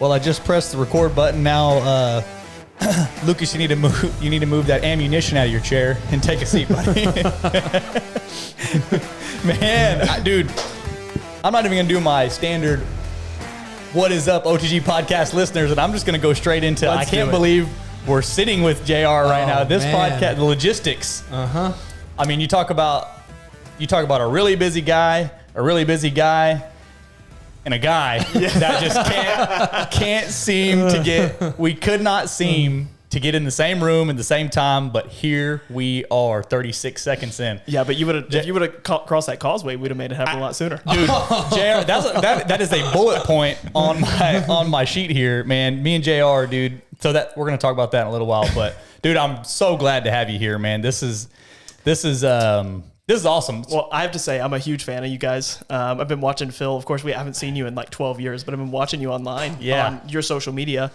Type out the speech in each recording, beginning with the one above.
Well, I just pressed the record button. Now, Lucas, you need to move that ammunition out of your chair and take a seat, buddy. Man, dude, I'm not even gonna do my standard "What is up, OTG podcast listeners," and I'm just gonna go straight into. I can't believe we're sitting with JR right now. This podcast, the logistics. I mean, you talk about a really busy guy, and a guy that just can't seem to get. We could not seem to get in the same room at the same time, but here we are, 36 seconds in. Yeah, but if you would have crossed that causeway, we'd have made it happen a lot sooner. Dude, JR, that is a bullet point on my sheet here, man. Me and JR, dude. So that we're gonna talk about that in a little while, but dude, I'm so glad to have you here, man. This is awesome. Well, I have to say, I'm a huge fan of you guys. I've been watching Phil. Of course, we haven't seen you in like 12 years, but I've been watching you online on your social media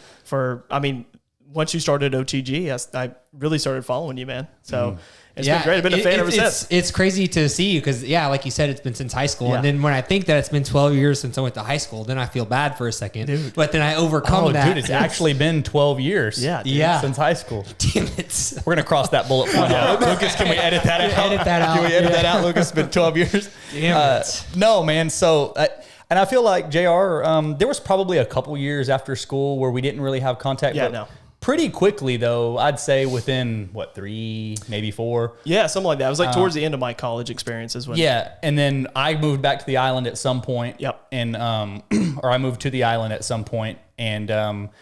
once you started OTG, I really started following you, man. So it's been great. I've been a fan ever since. It's crazy to see you because, like you said, it's been since high school. Yeah. And then when I think that it's been 12 years since I went to high school, then I feel bad for a second. Dude. But then I overcome that. Dude, it's actually been 12 years since high school. Damn it. We're going to cross that bullet point out. Lucas, can we edit that out? Can we edit that out, Lucas? It's been 12 years. Damn it. No, man. So... and I feel like, JR, there was probably a couple years after school where we didn't really have contact. Yeah, no. Pretty quickly, though, I'd say within, 3, maybe 4? Yeah, something like that. It was like towards the end of my college experiences. And then I moved back to the island at some point. Yep. And, or I moved to the island at some point. And JR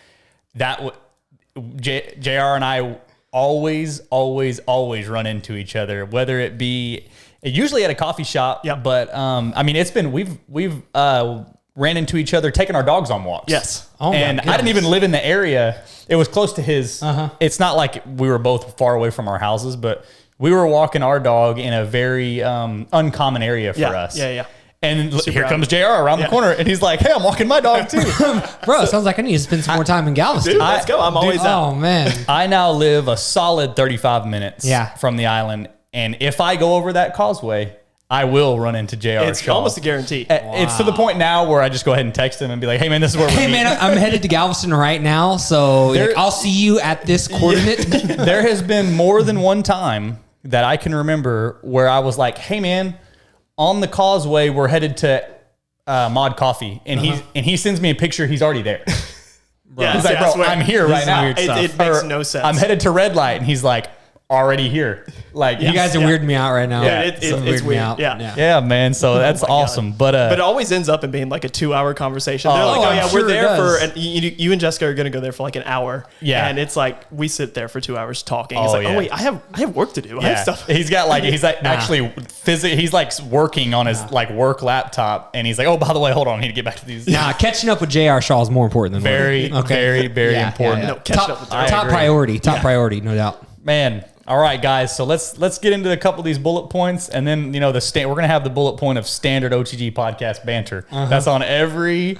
and I always run into each other, whether it be... Usually at a coffee shop, but I mean, it's been we've ran into each other taking our dogs on walks. Yes, and I didn't even live in the area. It was close to his. It's not like we were both far away from our houses, but we were walking our dog in a very uncommon area for us. Yeah. And here comes JR around the corner, and he's like, "Hey, I'm walking my dog too." Bro, sounds like I need to spend some more time in Galveston. Dude, let's go. I'm always out. Oh man, I now live a solid 35 minutes from the island. And if I go over that causeway, I will run into JR. It's almost a guarantee. It's to the point now where I just go ahead and text him and be like, "Hey man, this is where we're Hey man, I'm headed to Galveston right now, so I'll see you at this coordinate." There has been more than one time that I can remember where I was like, "Hey man, on the causeway, we're headed to Mod Coffee," and he sends me a picture. He's already there. Yeah, he's like, "Bro, I'm here right now." It makes no sense. I'm headed to Red Light, and he's like, already here. Like you guys are weirding me out right now. Yeah, it's weird. Yeah, man. So that's awesome. But it always ends up in being like a 2-hour conversation. They're like, we're there for, and you and Jessica are going to go there for like an hour. Yeah. And it's like, we sit there for 2 hours talking. It's like, oh wait, I have work to do. I have stuff. He's actually physically, he's like working on his like work laptop, and he's like, oh, by the way, hold on, I need to get back to these. Catching up with JR Shaw is more important than very important. No, catching up with top priority, no doubt. Man. All right, guys. So let's get into a couple of these bullet points, and then we're gonna have the bullet point of standard OTG podcast banter. That's on every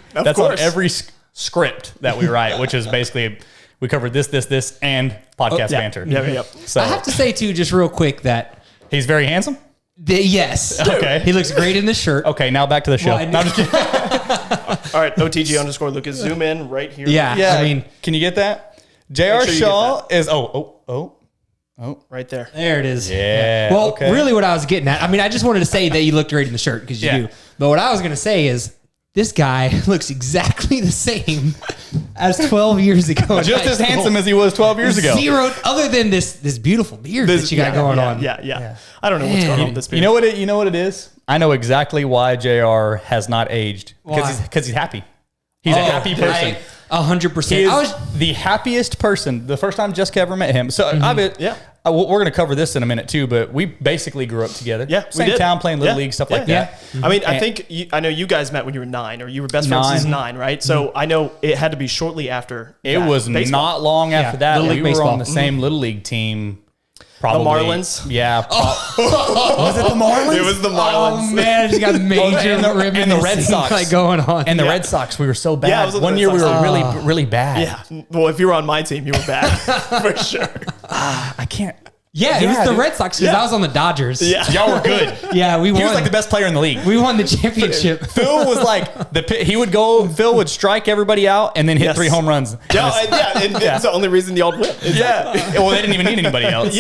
script that we write, which is basically we covered this, and podcast banter. Yeah. So I have to say too, just real quick, that he's very handsome. Yes. Okay. He looks great in this shirt. Okay, now back to the show. No, I'm just kidding. All right, OTG _Lucas. Zoom in right here. Yeah. I mean, can you get that? JR Shaw is right there. There it is. Yeah. Well, really what I was getting at, I mean, I just wanted to say that you looked great in the shirt because you do. But what I was going to say is this guy looks exactly the same as 12 years ago. Just as handsome as he was 12 years ago. Zero, other than this beautiful beard that you got going on. Yeah. I don't know what's going on with this beard. You know what it is? I know exactly why JR has not aged. Because he's happy. He's a happy person. 100%. He is the happiest person. The first time Jessica ever met him. So we're going to cover this in a minute too, but we basically grew up together. Yeah, same town, playing little league, stuff like that. I mean, I know you guys met when you were 9, or you were best friends since 9, right? So I know it had to be shortly after. It was not long after that. We were on the same little league team. Probably. The Marlins? Yeah. Was it the Marlins? It was the Marlins. Oh, man. I just got major and the Red Sox. Like going on. And the Red Sox, we were so bad. Yeah, one year we were really bad. Yeah. Well, if you were on my team, you were bad. For sure. I can't. Yeah, it was the Red Sox because I was on the Dodgers. Yeah. Y'all were good. Yeah, we won. He was like the best player in the league. We won the championship. Phil was like Phil would strike everybody out and then hit 3 home runs. It's the only reason y'all win. Yeah. Well, they didn't even need anybody else.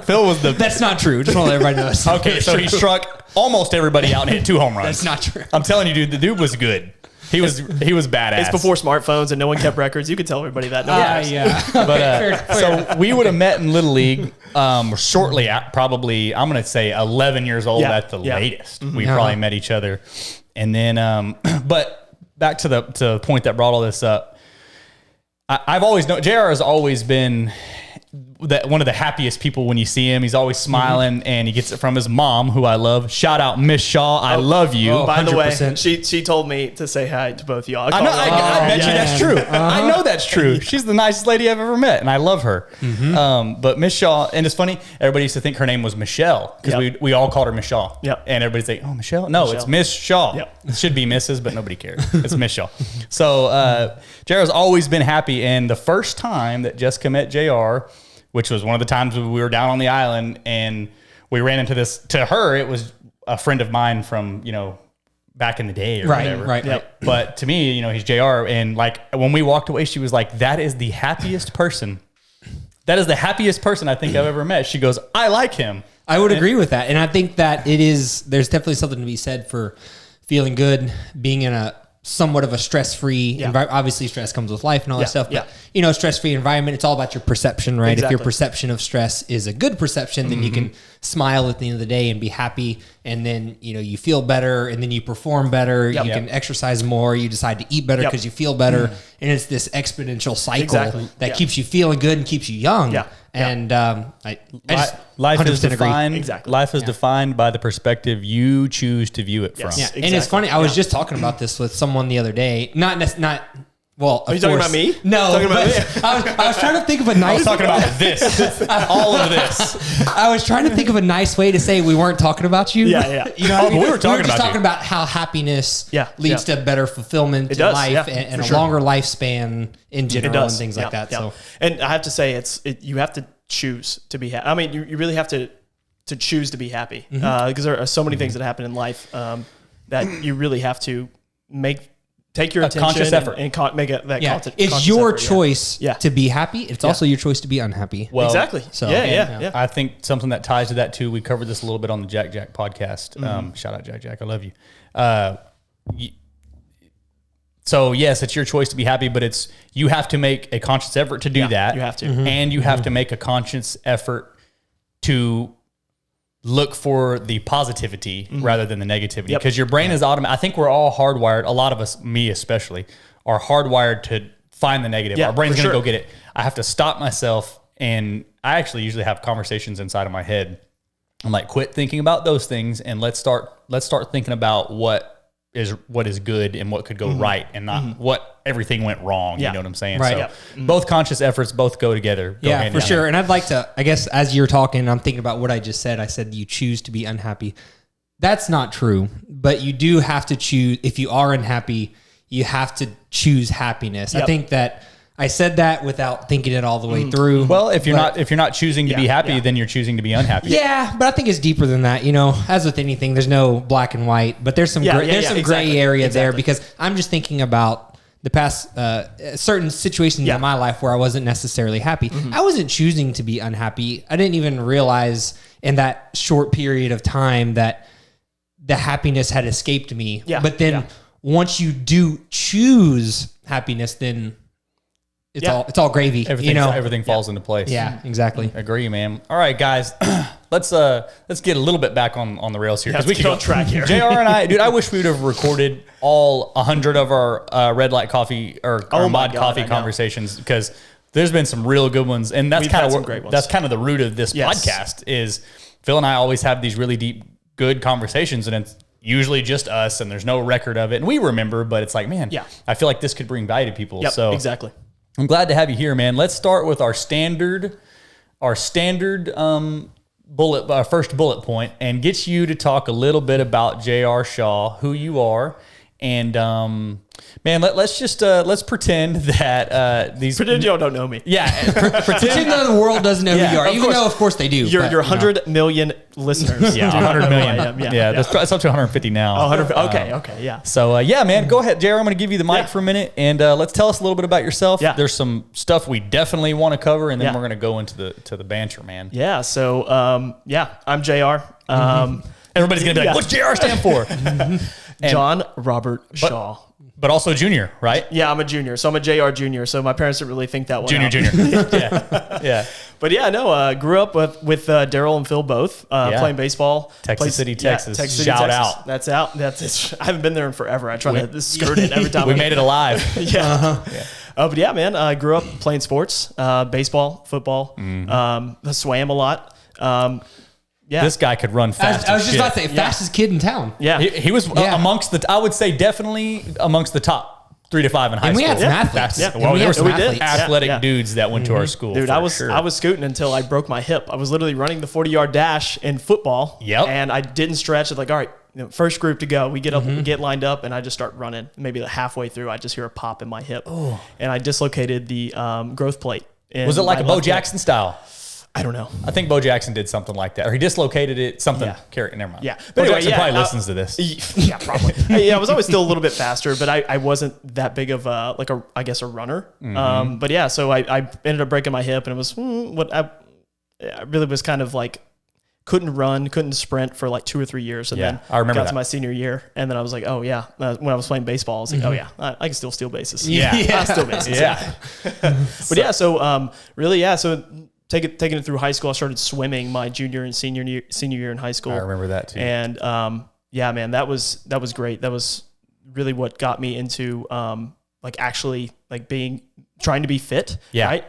Phil was the... That's not true. Just want to let everybody know. Okay, so he struck almost everybody out and hit 2 home runs. That's not true. I'm telling you, dude, the dude was good. He was badass. It's before smartphones and no one kept records. You could tell everybody that. But so we would have met in Little League shortly at probably, I'm going to say 11 years old at the latest. We probably met each other. And then, but back to the point that brought all this up. I've always known, JR has always been one of the happiest people when you see him. He's always smiling, and he gets it from his mom, who I love. Shout out Miss Shaw, I love you. By the way, she told me to say hi to both of y'all. I know, I bet you that's true. I know that's true. She's the nicest lady I've ever met, and I love her. But Miss Shaw, and it's funny, everybody used to think her name was Michelle because we all called her Miss Shaw. And everybody's like, oh, Michelle? No, it's Miss Shaw. It should be Mrs., but nobody cares. It's Miss Shaw. So JR's always been happy, and the first time that Jessica met JR, which was one of the times we were down on the island and we ran into this, to her, it was a friend of mine from, back in the day or whatever. Right. But to me, he's JR. And like, when we walked away, she was like, that is the happiest person. That is the happiest person I think I've ever met. She goes, I like him. I would agree with that. And I think that there's definitely something to be said for feeling good, being in a somewhat of a stress-free environment. Obviously stress comes with life and all that stuff, but stress-free environment, it's all about your perception, right? If your perception of stress is a good perception, then you can smile at the end of the day and be happy, and then you feel better, and then you perform better, you can exercise more, you decide to eat better because you feel better, and it's this exponential cycle that keeps you feeling good and keeps you young. And life is defined. Exactly. Life is defined by the perspective you choose to view it from. Yeah. And it's funny. I was just talking about this with someone the other day. Well, are you talking about me? No, I was trying to think of a nice. I was talking about this, all of this. I was trying to think of a nice way to say we weren't talking about you. Yeah. We were talking about how happiness leads to better fulfillment in life and a longer lifespan in general and things like that. So, and I have to say, you have to choose to be happy. I mean, you really have to choose to be happy because there are so many things that happen in life that you really have to take your attention, conscious effort, and make it that. It's your choice to be happy. It's also your choice to be unhappy. Well, exactly. So yeah. I think something that ties to that too. We covered this a little bit on the Jack podcast. Shout out Jack. I love you. So yes, it's your choice to be happy, but you have to make a conscious effort to do that. You have to, and you have to make a conscious effort to look for the positivity rather than the negativity, because your brain is automatic. I think we're all hardwired. A lot of us, me especially, are hardwired to find the negative. Our brain's going to go get it. I have to stop myself, and I actually usually have conversations inside of my head. I'm like, quit thinking about those things, and let's start thinking about what is good and what could go right, and not what everything went wrong. You know what I'm saying? Right. So both conscious efforts both go together. For sure. And I'd like to, I guess, as you're talking, I'm thinking about what I just said. I said you choose to be unhappy. That's not true, but you do have to choose. If you are unhappy, you have to choose happiness. I think that I said that without thinking it all the way through. Well, if you're not choosing to be happy, then you're choosing to be unhappy. Yeah, but I think it's deeper than that. As with anything, there's no black and white, but there's some gray area there, because I'm just thinking about the past certain situations in my life where I wasn't necessarily happy. I wasn't choosing to be unhappy. I didn't even realize in that short period of time that the happiness had escaped me. But then once you do choose happiness, then it's all gravy. Everything falls into place. Yeah, exactly. Agree, man. All right, guys, let's get a little bit back on the rails here, because we can go on track here. JR and I, dude, I wish we would have recorded all 100 of our red light coffee or mod coffee conversations, because there's been some real good ones, and that's kind of the root of this podcast. Is Phil and I always have these really deep, good conversations, and it's usually just us, and there's no record of it, and we remember, but it's like, man, I feel like this could bring value to people. So exactly. I'm glad to have you here, man. Let's start with our standard first bullet point, and get you to talk a little bit about JR Shaw, who you are, and Man, let's pretend that Pretend y'all don't know me. Yeah, pretend that the world doesn't know who you are, even though of course they do. Your 100 million listeners. Yeah, 100 million. Yeah, that's up to 150 now. 100. Okay, yeah. So yeah, man, go ahead, JR. I'm going to give you the mic for a minute, and let's tell us a little bit about yourself. Yeah. There's some stuff we definitely want to cover, and then we're going to go into the banter, man. Yeah. So I'm JR. Everybody's going to be like, "What's JR stand for?" John Robert Shaw. But also junior, right? Yeah, I'm a junior. So I'm a JR junior. So my parents didn't really think that one out. Junior. Yeah. But yeah, no, grew up with Darryl and Phil both playing baseball. Texas City, Texas. Shout out. That's out. I haven't been there in forever. I try to skirt it every time. We made it alive. Yeah. But yeah, man, I grew up playing sports, baseball, football. I swam a lot. Yeah. This guy could run fast. I was just about to say, fastest kid in town. Yeah. He was amongst I would say definitely amongst the top 3 to 5 in high school. And we had some athletes. Yeah. Well, there were some athletic dudes that went to our school. Dude, I was scooting until I broke my hip. I was literally running the 40-yard dash in football. Yep. And I didn't stretch. It's like, all right, first group to go. We get up, get lined up, and I just start running. Maybe halfway through, I just hear a pop in my hip. Oh. And I dislocated the growth plate. Was it like a Bo Jackson style? I don't know. I think Bo Jackson did something like that, or he dislocated it. Something. Yeah. Never mind. Yeah. But Bo Jackson probably listens to this. Yeah, probably. I was always still a little bit faster, but I wasn't that big of a runner. But yeah, so I ended up breaking my hip, and it was I really was kind of like couldn't run, couldn't sprint for like 2 or 3 years, and then I remember got to my senior year, and then I was like, oh yeah. When I was playing baseball, I was like, oh yeah, I can still steal bases. Yeah, I steal bases. Yeah. But yeah, so really, yeah, so. Taking it through high school, I started swimming my junior and senior year in high school. I remember that too. And yeah, man, that was great. That was really what got me into trying to be fit. Yeah. Right.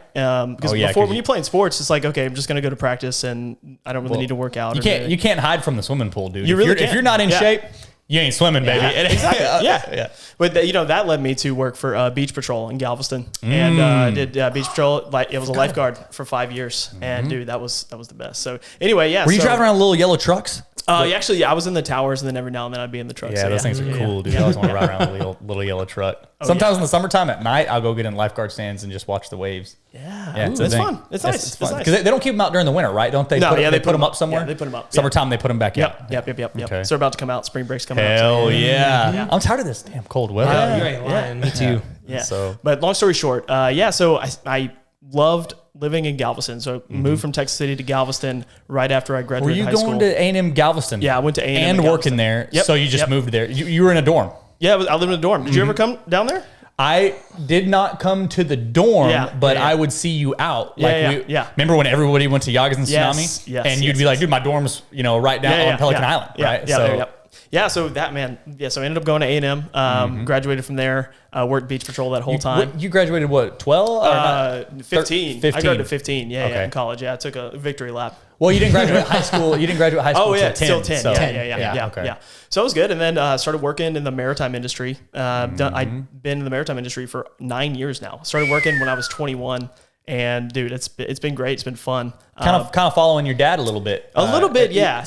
Because before, when you're playing sports, it's like, okay, I'm just gonna go to practice and I don't really need to work out. You can't hide from the swimming pool, dude. If you're not in shape, you ain't swimming, baby. Yeah, exactly. Yeah. But that led me to work for Beach Patrol in Galveston, and I did Beach Patrol. It was a lifeguard for 5 years, and dude, that was the best. So anyway, yeah. Were you driving around little yellow trucks? Actually, I was in the towers, and then every now and then I'd be in the truck. Yeah, those things are cool, dude. I always want to ride around a little yellow truck. Sometimes in the summertime at night, I'll go get in lifeguard stands and just watch the waves. Yeah, it's fun. It's nice. It's fun because they don't keep them out during the winter, right? Don't they? No, they put them up somewhere. Yeah, they put them up. Summertime, they put them back out. Yep. Okay. So they're about to come out. Spring break's coming out. Hell yeah! I'm tired of this damn cold weather. You ain't lying. Me too. Yeah. So, but long story short, so I loved living in Galveston. So I moved from Texas City to Galveston right after I graduated high school. Were you going to A&M Galveston? Yeah, I went to A&M and working there. Yep. So you just moved there. You were in a dorm. Yeah, I lived in a dorm. Did you ever come down there? I did not come to the dorm, but I would see you out. Remember when everybody went to Yagas and Tsunami? Yes. And you'd be like, dude, my dorm's right down on Pelican Island, right? Yeah, so that, man, so I ended up going to A&M, graduated from there, worked Beach Patrol that whole time. You graduated what, 12? 15. I graduated 15, in college. Yeah, I took a victory lap. Well, you didn't graduate high school. Oh, yeah, until 10. So. Yeah. So it was good. And then started working in the maritime industry. I've been in the maritime industry for 9 years now. Started working when I was 21. And dude, it's been great. It's been fun. Kind of following your dad a little bit. Yeah.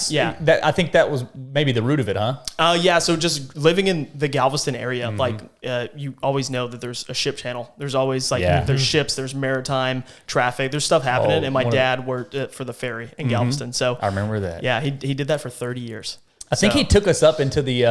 I think that was maybe the root of it, huh? Yeah. So just living in the Galveston area, you always know that there's a ship channel. There's always there's ships, there's maritime traffic, there's stuff happening. And my dad worked for the ferry in Galveston. So I remember that. Yeah, he did that for 30 years. I think he took us up into the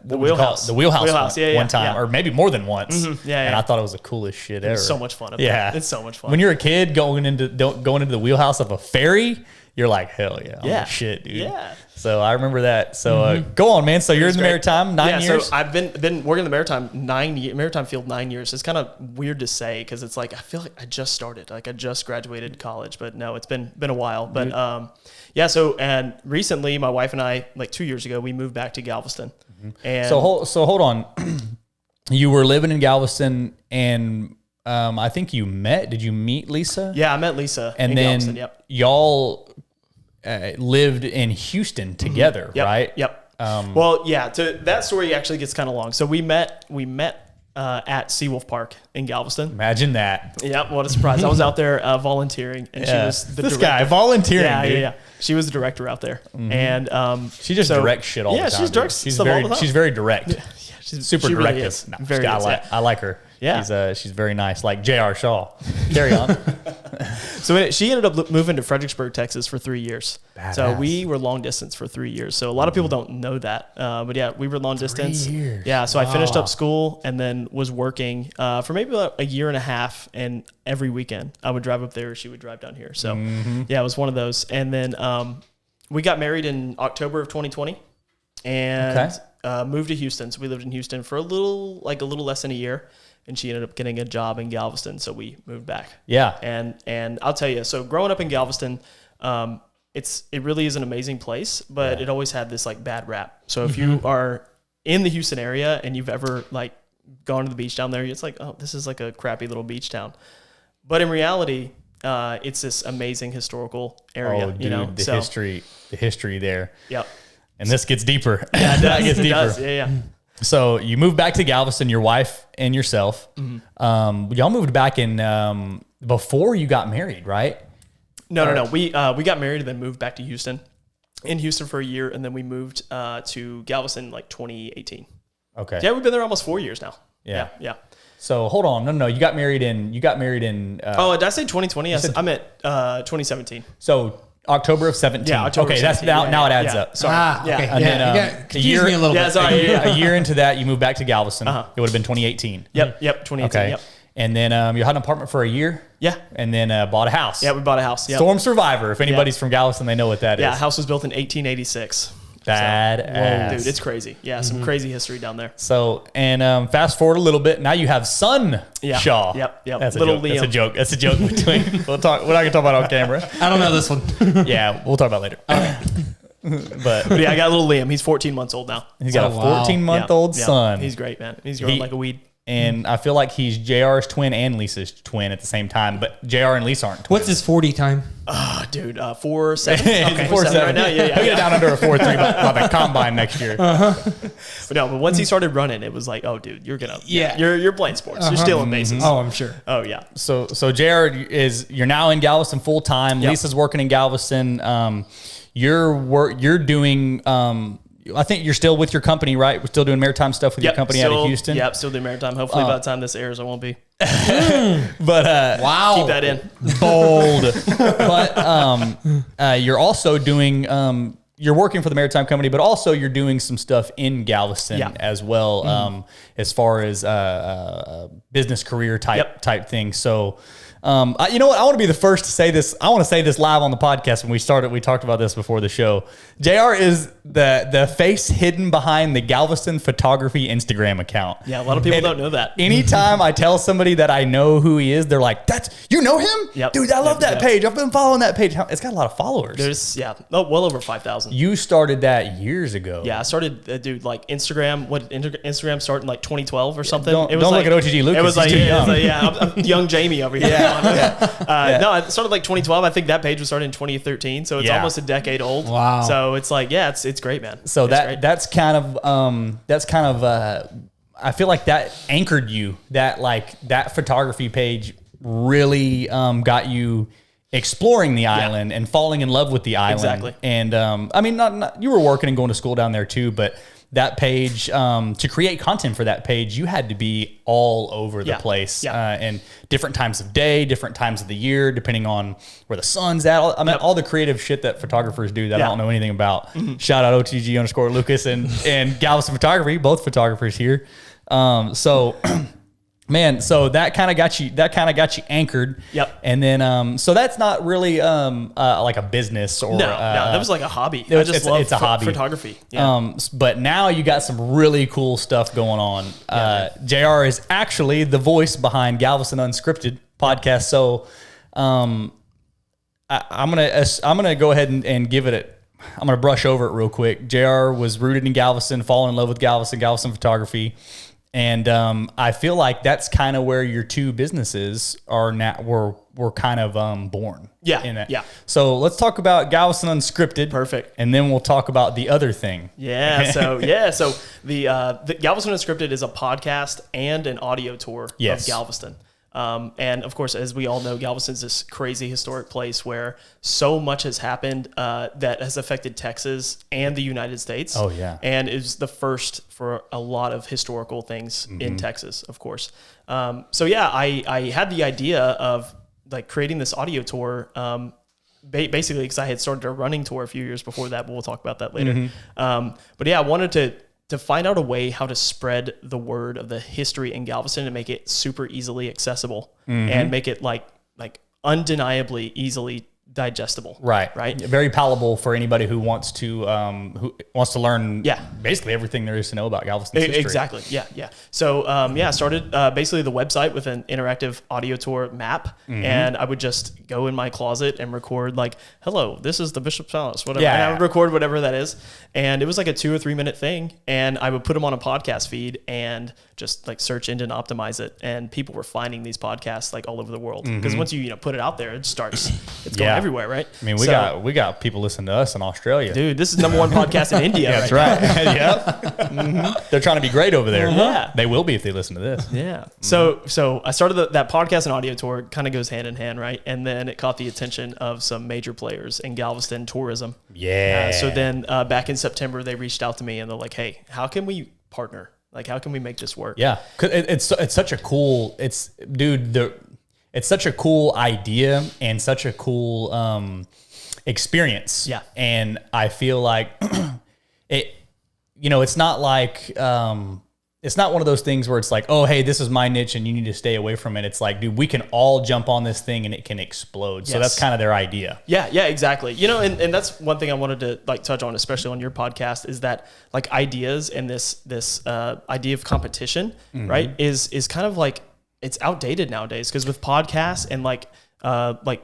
wheelhouse. The wheelhouse one time, or maybe more than once. And I thought it was the coolest shit ever. It's so much fun. It's so much fun. When you're a kid going into the wheelhouse of a ferry, you're like, hell yeah, I'm like, shit, dude. Yeah. So I remember that. So go on, man. So you're in the maritime 9 years. So I've been working in the maritime field 9 years. It's kind of weird to say because it's like I feel like I just started, like I just graduated college, but no, it's been a while. But so and recently my wife and I, like 2 years ago, we moved back to Galveston. And so hold on. You were living in Galveston, and I think did you meet Lisa? Yeah, I met Lisa. And then y'all lived in Houston together, right? Yep. Well, yeah. That story actually gets kind of long. So we met at Seawolf Park in Galveston. Imagine that. Yep. What a surprise! I was out there volunteering, and she was the director. Guy volunteering. Yeah. She was the director out there, and she just directs shit all the time. Yeah, she just directs stuff all the time. She's very direct. super directive. Really very I like her. Yeah. She's very nice, like JR Shaw. Carry on. So she ended up moving to Fredericksburg, Texas for 3 years. Badass. So we were long distance for 3 years. So a lot of people don't know that. But yeah, we were long distance. 3 years. Yeah. So I finished up school and then was working for maybe about a year and a half. And every weekend I would drive up there. She would drive down here. So yeah, it was one of those. And then we got married in October of 2020 and moved to Houston. So we lived in Houston for a little less than a year. And she ended up getting a job in Galveston, so we moved back. Yeah. And I'll tell you, so growing up in Galveston, it really is an amazing place, but it always had this like bad rap. So if you are in the Houston area and you've ever like gone to the beach down there, it's like, oh, this is like a crappy little beach town. But in reality, it's this amazing historical area. Oh, dude, the history there. Yep. And this gets deeper. Yeah, it gets deeper. does. Yeah. So you moved back to Galveston, your wife and yourself. Y'all moved back in before you got married, right? No. We got married and then moved back to Houston. In Houston for a year, and then we moved to Galveston like 2018. Okay. Yeah, we've been there almost 4 years now. Yeah. So hold on, no. You got married in. Oh, did I say 2020? I meant 2017. So October of 17. Yeah, October. Okay, that's now it adds up. Sorry. Okay. And then confuse me a little bit. Yeah, sorry. A year into that, you moved back to Galveston. It would have been 2018. Yep, 2018. Okay. Yep. And then you had an apartment for a year. Yeah. And then bought a house. Yeah, we bought a house. Yep. Storm Survivor. If anybody's from Galveston, they know what that is. Yeah, house was built in 1886. Badass. Dude, it's crazy. Yeah, some crazy history down there. So, and fast forward a little bit. Now you have son Shaw. Yep. That's Little a joke. Liam. That's a joke. That's a joke between. We're not going to talk about it on camera. I don't know this one. Yeah, we'll talk about it later. But yeah, I got little Liam. He's 14 months old now. He's got a 14-month-old son. He's great, man. He's growing like a weed. And I feel like he's JR's twin and Lisa's twin at the same time, but JR and Lisa aren't twins. What's his 40 time? Oh, dude, 4.7. Okay, 4.7 right now. Yeah. He'll get down under a 4.3 by the combine next year. But once he started running, it was like, oh, dude, you're gonna, you're playing sports. You're stealing bases. Oh, I'm sure. Oh yeah. So JR you're now in Galveston full time. Yep. Lisa's working in Galveston. You're doing. I think you're still with your company, right? We're still doing maritime stuff with your company out of Houston. Yep, still doing maritime. Hopefully by the time this airs, I won't be. But wow, keep that in. Bold. But you're also doing. You're working for the maritime company, but also you're doing some stuff in Galveston as well, as far as business career type thing. So. You know what? I want to be the first to say this. I want to say this live on the podcast. When we started, we talked about this before the show. JR is the face hidden behind the Galveston photography Instagram account. Yeah, a lot of people don't know that. Anytime I tell somebody that I know who he is, they're like, you know him? Yep. Dude, I love that page. I've been following that page. It's got a lot of followers. There's, well over 5,000. You started that years ago. Yeah, I started, dude, like Instagram. What did Instagram start in like 2012 or something? Don't look at OTG Lucas. It was like, young. I'm young Jamie over here. No, it started like 2012. I think that page was started in 2013, so it's almost a decade old. Wow. So it's like, it's great, man. So that's kind of I feel like that anchored you. That photography page really got you exploring the island and falling in love with the island. Exactly. And I mean, not you were working and going to school down there too, but that page, to create content for that page, you had to be all over the place, and different times of day, different times of the year, depending on where the sun's at. I mean, all the creative shit that photographers do that I don't know anything about. Shout out OTG_Lucas and Galveston Photography, both photographers here. Man, so that kind of got you anchored. Yep. And then, so that's not really like a business or no, that was like a hobby. It's a hobby. Photography. Yeah. But now you got some really cool stuff going on. JR is actually the voice behind Galveston Unscripted podcast. So, I'm gonna go ahead and give it I'm gonna brush over it real quick. JR was rooted in Galveston, fallen in love with Galveston photography. And I feel like that's kind of where your two businesses are now. Were kind of born. Yeah. So let's talk about Galveston Unscripted. Perfect. And then we'll talk about the other thing. Yeah. So the Galveston Unscripted is a podcast and an audio tour of Galveston. And of course, as we all know, Galveston's this crazy historic place where so much has happened that has affected Texas and the United States. Oh, yeah. And is the first for a lot of historical things in Texas, of course. So yeah, I had the idea of like creating this audio tour, basically because I had started a running tour a few years before that, but we'll talk about that later. But yeah, I wanted to find out a way how to spread the word of the history in Galveston and make it super easily accessible and make it like undeniably easily digestible. Right. Very palatable for anybody who wants to learn basically everything there is to know about Galveston's history. Exactly. Yeah. So I started basically the website with an interactive audio tour map, and I would just go in my closet and record like, hello, this is the Bishop's Palace, whatever. And I would record whatever that is. And it was like a 2 or 3 minute thing. And I would put them on a podcast feed and just like search engine optimize it. And people were finding these podcasts like all over the world. Because once you put it out there, it's going everywhere, right? I mean, we got people listening to us in Australia. Dude, this is #1 podcast in India. That's right. Yep. They're trying to be great over there. Yeah. They will be if they listen to this. Yeah. So I started that podcast and audio tour, kind of goes hand in hand, right? And then it caught the attention of some major players in Galveston tourism. Yeah. So then back in September, they reached out to me and they're like, hey, how can we partner? Like, how can we make this work? Yeah. 'Cause it's such a cool, it's such a cool idea and such a cool experience. Yeah. And I feel like it's not like, it's not one of those things where it's like, oh, hey, this is my niche and you need to stay away from it. It's like, dude, we can all jump on this thing and it can explode. So that's kind of their idea. Yeah, exactly. And that's one thing I wanted to like touch on, especially on your podcast, is that like ideas and this idea of competition, right, is kind of like, it's outdated nowadays, because with podcasts and like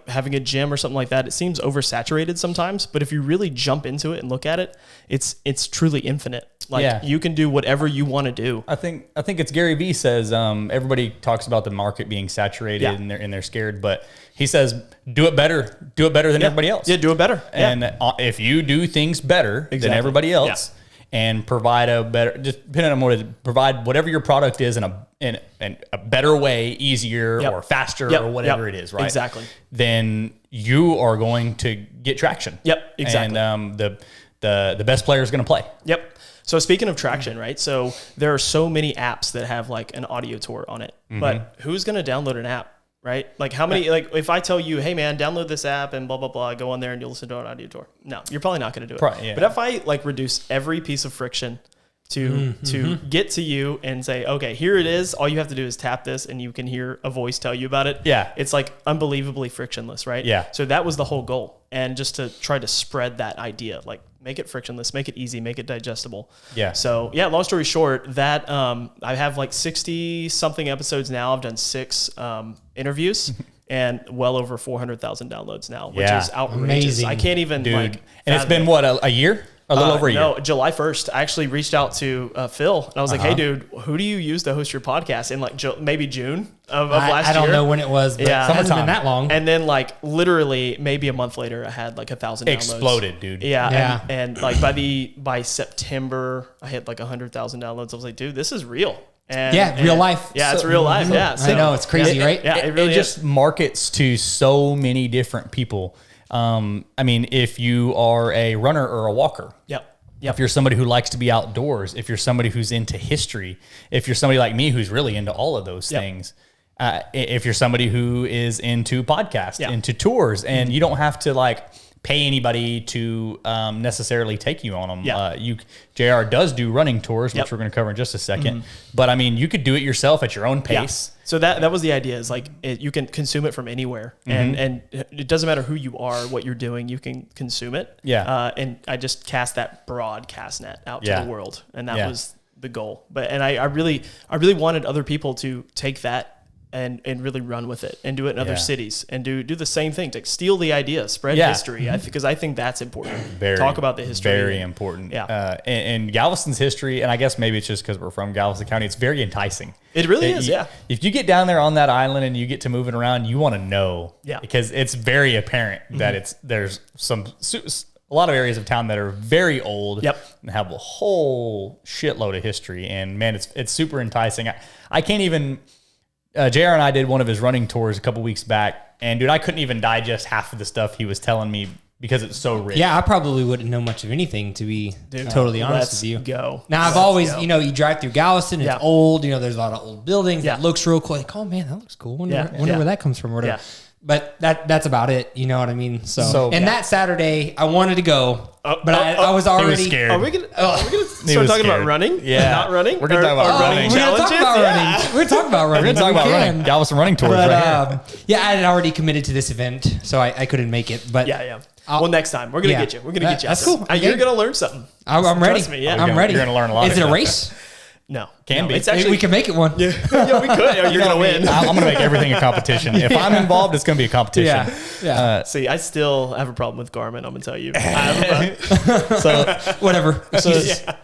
having a gym or something like that, it seems oversaturated sometimes. But if you really jump into it and look at it, it's truly infinite. Like you can do whatever you want to do. I think it's Gary Vee says everybody talks about the market being saturated and they're scared, but he says do it better than everybody else. Yeah, do it better. And if you do things better than everybody else. And provide a better, just depending on what provide whatever your product is in a better way, easier or faster or whatever it is, right? Exactly. Then you are going to get traction. Yep, exactly. And the best player is going to play. Yep. So speaking of traction, right? So there are so many apps that have like an audio tour on it, but who's going to download an app? Right? Like how many, like if I tell you, hey man, download this app and blah, blah, blah, go on there and you'll listen to an audio tour. No, you're probably not going to do it. But if I like reduce every piece of friction to get to you and say, okay, here it is. All you have to do is tap this and you can hear a voice tell you about it. Yeah. It's like unbelievably frictionless, right? Yeah. So that was the whole goal. And just to try to spread that idea, like make it frictionless, make it easy, make it digestible. Yeah. So yeah, long story short, that I have like 60 something episodes now. I've done 6 interviews and well over 400,000 downloads now, which is outrageous. Amazing. I can't even and it's been what, a year? A little over a year. No, July 1st, I actually reached out to Phil and I was like, hey dude, who do you use to host your podcast? In like maybe June of last year. I don't know when it was, but it hasn't been that long. And then like literally maybe a month later, I had like 1,000 downloads. Exploded, dude. Yeah. And like by September, I had like 100,000 downloads. I was like, dude, this is real. And real life. Yeah, it's real life. Yeah. So, I know, it's crazy, right? Yeah, it really just markets to so many different people. I mean, if you are a runner or a walker, if you're somebody who likes to be outdoors, if you're somebody who's into history, if you're somebody like me who's really into all of those things, if you're somebody who is into podcasts, into tours, and you don't have to like pay anybody to necessarily take you on them. JR does do running tours, which we're going to cover in just a second. But I mean, you could do it yourself at your own pace. So that was the idea, is like you can consume it from anywhere, and it doesn't matter who you are, what you're doing, you can consume it. And I just cast that broad cast net out to the world, and that was the goal. But I really wanted other people to take that and really run with it and do it in other cities and do the same thing, to steal the idea, spread history. Because I think that's important. Talk about the history. Very important. Yeah. And Galveston's history, and I guess maybe it's just because we're from Galveston County, it's very enticing. It really is, If you get down there on that island and you get to moving around, you want to know. Yeah. Because it's very apparent that there's a lot of areas of town that are very old and have a whole shitload of history. And man, it's super enticing. I can't even... JR and I did one of his running tours a couple weeks back, and dude, I couldn't even digest half of the stuff he was telling me because it's so rich. Yeah, I probably wouldn't know much of anything, to be totally honest with you. Go. Now, I've always, you drive through Galveston, it's old, there's a lot of old buildings. It looks real cool. Like, oh man, that looks cool. Wonder where that comes from or whatever. Yeah. But that's about it. You know what I mean? So that Saturday, I wanted to go, but I was already scared. Are we gonna start talking about running? Yeah. Not running? We're going to talk about running. We're going to talk about running. We're going to talk about running. We're going to talk about running. Galveston running tours right here. Yeah, I had already committed to this event, so I couldn't make it. But well, next time we're gonna get you. We're gonna get you. That's cool. You're gonna learn something. I'm ready. Trust me. I'm ready. You're gonna learn a lot. Is it a race? No, can be. It's actually we can make it one. Yeah, we could. You're gonna win. I'm gonna make everything a competition. If I'm involved, it's gonna be a competition. Yeah. See, I still have a problem with Garmin. I'm gonna tell you. So whatever. So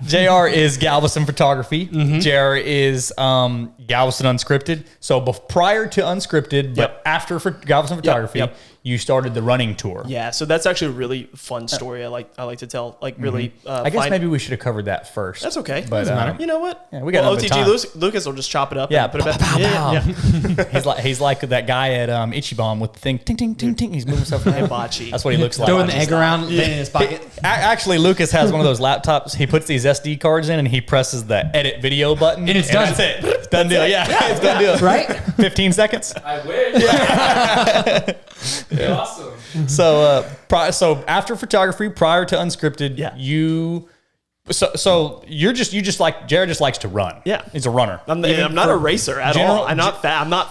JR is Galveston Photography. JR is Galveston Unscripted. So prior to Unscripted, but after Galveston Photography, you started the running tour. Yeah, so that's actually a really fun story. I like to tell. Like really. I guess maybe we should have covered that first. That's okay. But doesn't matter. You know what? Yeah, we got OTG Lucas will just chop it up. Yeah, and put it back. He's like that guy at Ichiban with the thing, ting ting ting ting. He's moving stuff around. Hibachi. That's what he looks like. Throwing the egg around in his pocket. Actually, Lucas has one of those laptops. He puts these SD cards in and he presses the edit video button, and it's done. That's it. It's done deal. Yeah, it's done deal. Right? 15 seconds. I wish. Yeah. Awesome. So, so after photography, prior to Unscripted, you. So you just like Jared just likes to run. Yeah, he's a runner. I'm not a racer at all. I'm not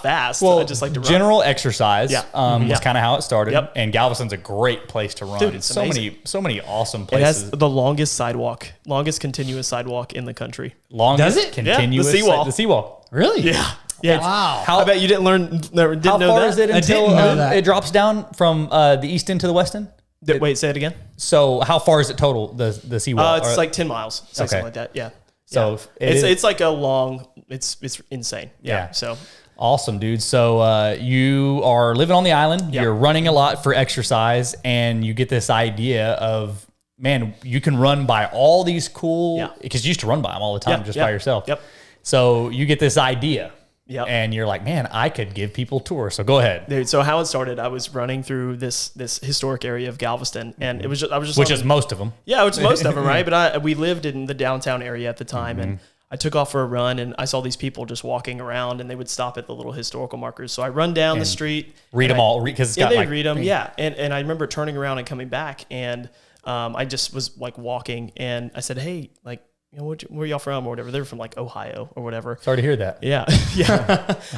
fast. Well, I just like to run. General exercise. Was kind of how it started. Yep. And Galveston's a great place to run. Dude, it's so amazing. many awesome places. It has the longest continuous sidewalk in the country. Longest Does it? continuous the seawall. The seawall. Really? Yeah. Yeah. Wow. I bet you didn't know How far that. is it until didn't know that. it drops down from the east end to the west end? Wait, say it again. So how far is it total, the seawall? It's like 10 miles. Something like that. Yeah. So it's like a long, it's insane. Yeah. So awesome, dude. So you are living on the island. You're running a lot for exercise, and you get this idea of, man, you can run by all these cool, because you used to run by them all the time by yourself. Yep. So you get this idea. Yep. And you're like, man, I could give people tours. So go ahead. Dude, so how it started, I was running through this historic area of Galveston, and I was just which is most of them. Yeah, which is most of them, right? But we lived in the downtown area at the time, and I took off for a run, and I saw these people just walking around, and they would stop at the little historical markers. So I run down the street, read them all, because they read them, And I remember turning around and coming back, and I just was like walking, and I said, hey, like, where y'all from or whatever. They're from like Ohio or whatever. Sorry to hear that. Yeah.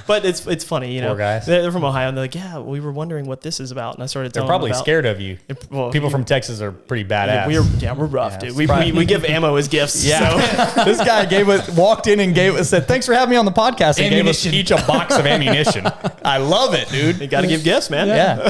But it's funny, Poor guys. They're from Ohio, and they're like, yeah, we were wondering what this is about. And I started telling They're probably them about, scared of you. People from Texas are pretty badass. We're rough, dude. We give ammo as gifts. Yeah. So. This guy walked in and said, thanks for having me on the podcast, and gave us each a box of ammunition. I love it, dude. You got to give gifts, man. Yeah.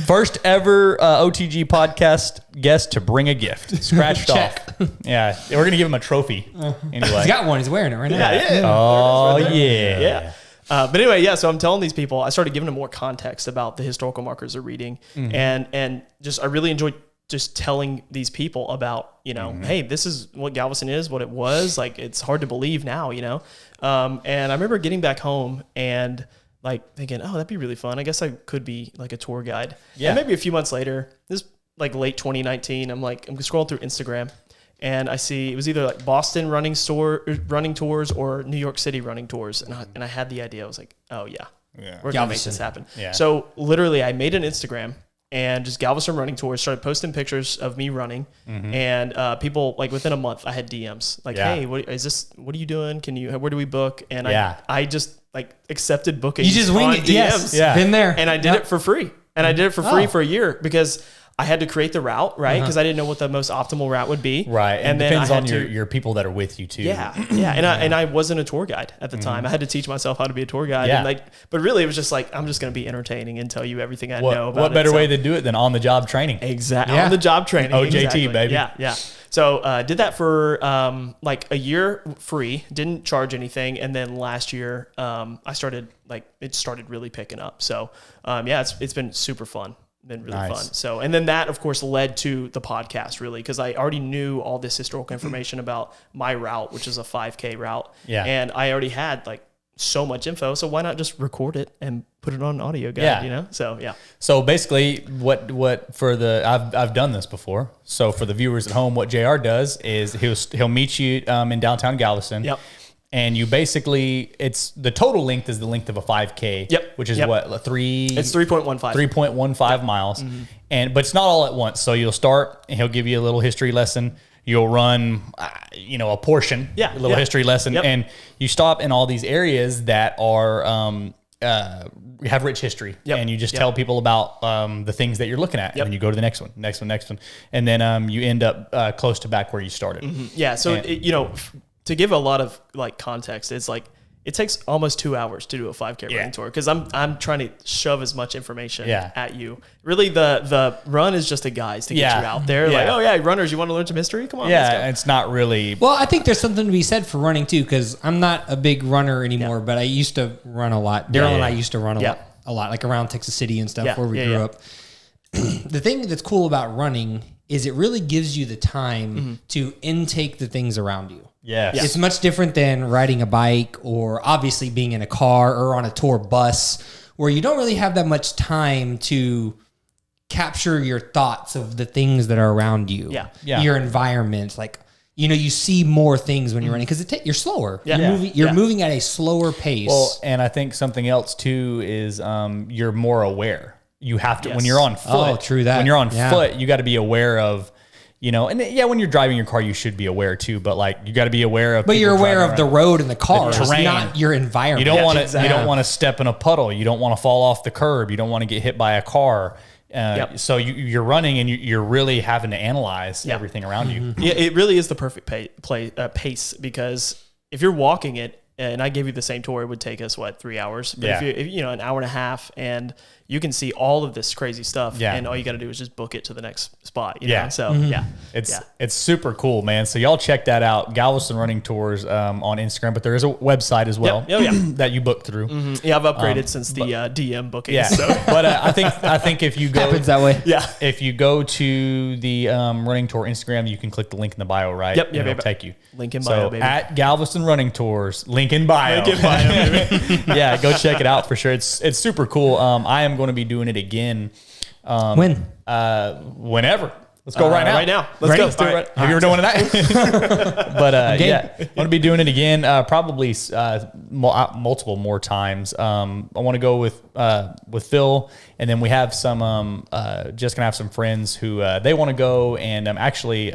First ever OTG podcast guest to bring a gift. Scratched off. Yeah. We're going to give him a trophy. Anyway. He's got one. He's wearing it right now. Yeah. Oh, yeah. Yeah. But anyway, so I'm telling these people, I started giving them more context about the historical markers they're reading. And just, I really enjoyed just telling these people about, hey, this is what Galveston is, what it was. Like, it's hard to believe now, And I remember getting back home and like thinking, oh, that'd be really fun. I guess I could be like a tour guide. Yeah. And maybe a few months later, this like late 2019, I'm scrolling through Instagram, and I see it was either like Boston running tours or New York City running tours. And I had the idea. I was like, oh yeah, we're going to make this happen. Yeah. So literally I made an Instagram and just Galveston running tours, started posting pictures of me running, and people, like within a month I had DMs like, hey, what are you doing? Where do we book? And I just like accepted booking. You just winged it. DMs. Yes. Been there. And I did it for free. And I did it for free for a year because I had to create the route, right? Because I didn't know what the most optimal route would be. Right. And it depends on your people that are with you too. Yeah. Yeah. And I wasn't a tour guide at the time. I had to teach myself how to be a tour guide. Yeah. And but really it was just like, I'm just going to be entertaining and tell you everything I know about it. What better way to do it than on the job training? Exactly. On the job training. OJT, baby. Yeah. Yeah. So did that for like a year free, didn't charge anything. And then last year I started it started really picking up. So it's been super fun. Been really fun. So, and then that of course led to the podcast really, because I already knew all this historical information about my route, which is a 5K route. Yeah. And I already had like so much info. So why not just record it and put it on an audio guide, you know? So, yeah. So basically what for the, I've done this before. So for the viewers at home, what JR does is he'll meet you in downtown Galveston. Yep. And you basically, the total length is the length of a 5K. Yep. Which is Yep. what, It's 3.15. 3.15 miles. But it's not all at once. So you'll start and he'll give you a little history lesson. You'll run, a portion, a little history lesson, and you stop in all these areas that are have rich history, and you just tell people about the things that you're looking at, and then you go to the next one, and then you end up close to back where you started. Yeah, so to give a lot of like context, it's like it takes almost 2 hours to do a 5K running tour because I'm trying to shove as much information at you. Really, the run is just a guise to get you out there. Like, oh yeah, runners, you want to learn some history? Come on, let's go. It's not really. Well, I think there's something to be said for running too, because I'm not a big runner anymore, but I used to run a lot. Darryl and I used to run a lot, like around Texas City and stuff where we grew up. The thing that's cool about running is it really gives you the time to intake the things around you. Yes. It's much different than riding a bike or obviously being in a car or on a tour bus where you don't really have that much time to capture your thoughts of the things that are around you. Your environment. Like, you see more things when you're running because you're slower. You're moving at a slower pace. Well, and I think something else too is you're more aware. You have to, when you're on foot. Oh, true that. When you're on foot, you got to be aware of, and when you're driving your car, you should be aware too. But like, you got to be aware of. But you're aware of the road and the car, the terrain, not your environment. You don't want to. You don't want to step in a puddle. You don't want to fall off the curb. You don't want to get hit by a car. So you're running and you're really having to analyze everything around you. Yeah, it really is the perfect pace because if you're walking it, and I gave you the same tour, it would take us 3 hours? But if an hour and a half, and you can see all of this crazy stuff, and all you got to do is just book it to the next spot. You know? So it's super cool, man. So y'all check that out, Galveston Running Tours on Instagram. But there is a website as well that you book through. Yeah, I've upgraded since the DM booking. Yeah, so. But I think if you go happens that way. Yeah, if you go to the running tour Instagram, you can click the link in the bio, right? Yep, it'll take you. Link in bio, baby. At Galveston Running Tours, link in bio. Link in bio, baby. Yeah, go check it out for sure. It's super cool. I am going to be doing it again. When? Whenever. Let's go right now. Right now. Let's go. Let's do it right. Have you ever done one of that? But I'm going to be doing it again, probably multiple more times. I want to go with Phil, and then we have some just gonna have some friends who they want to go, and actually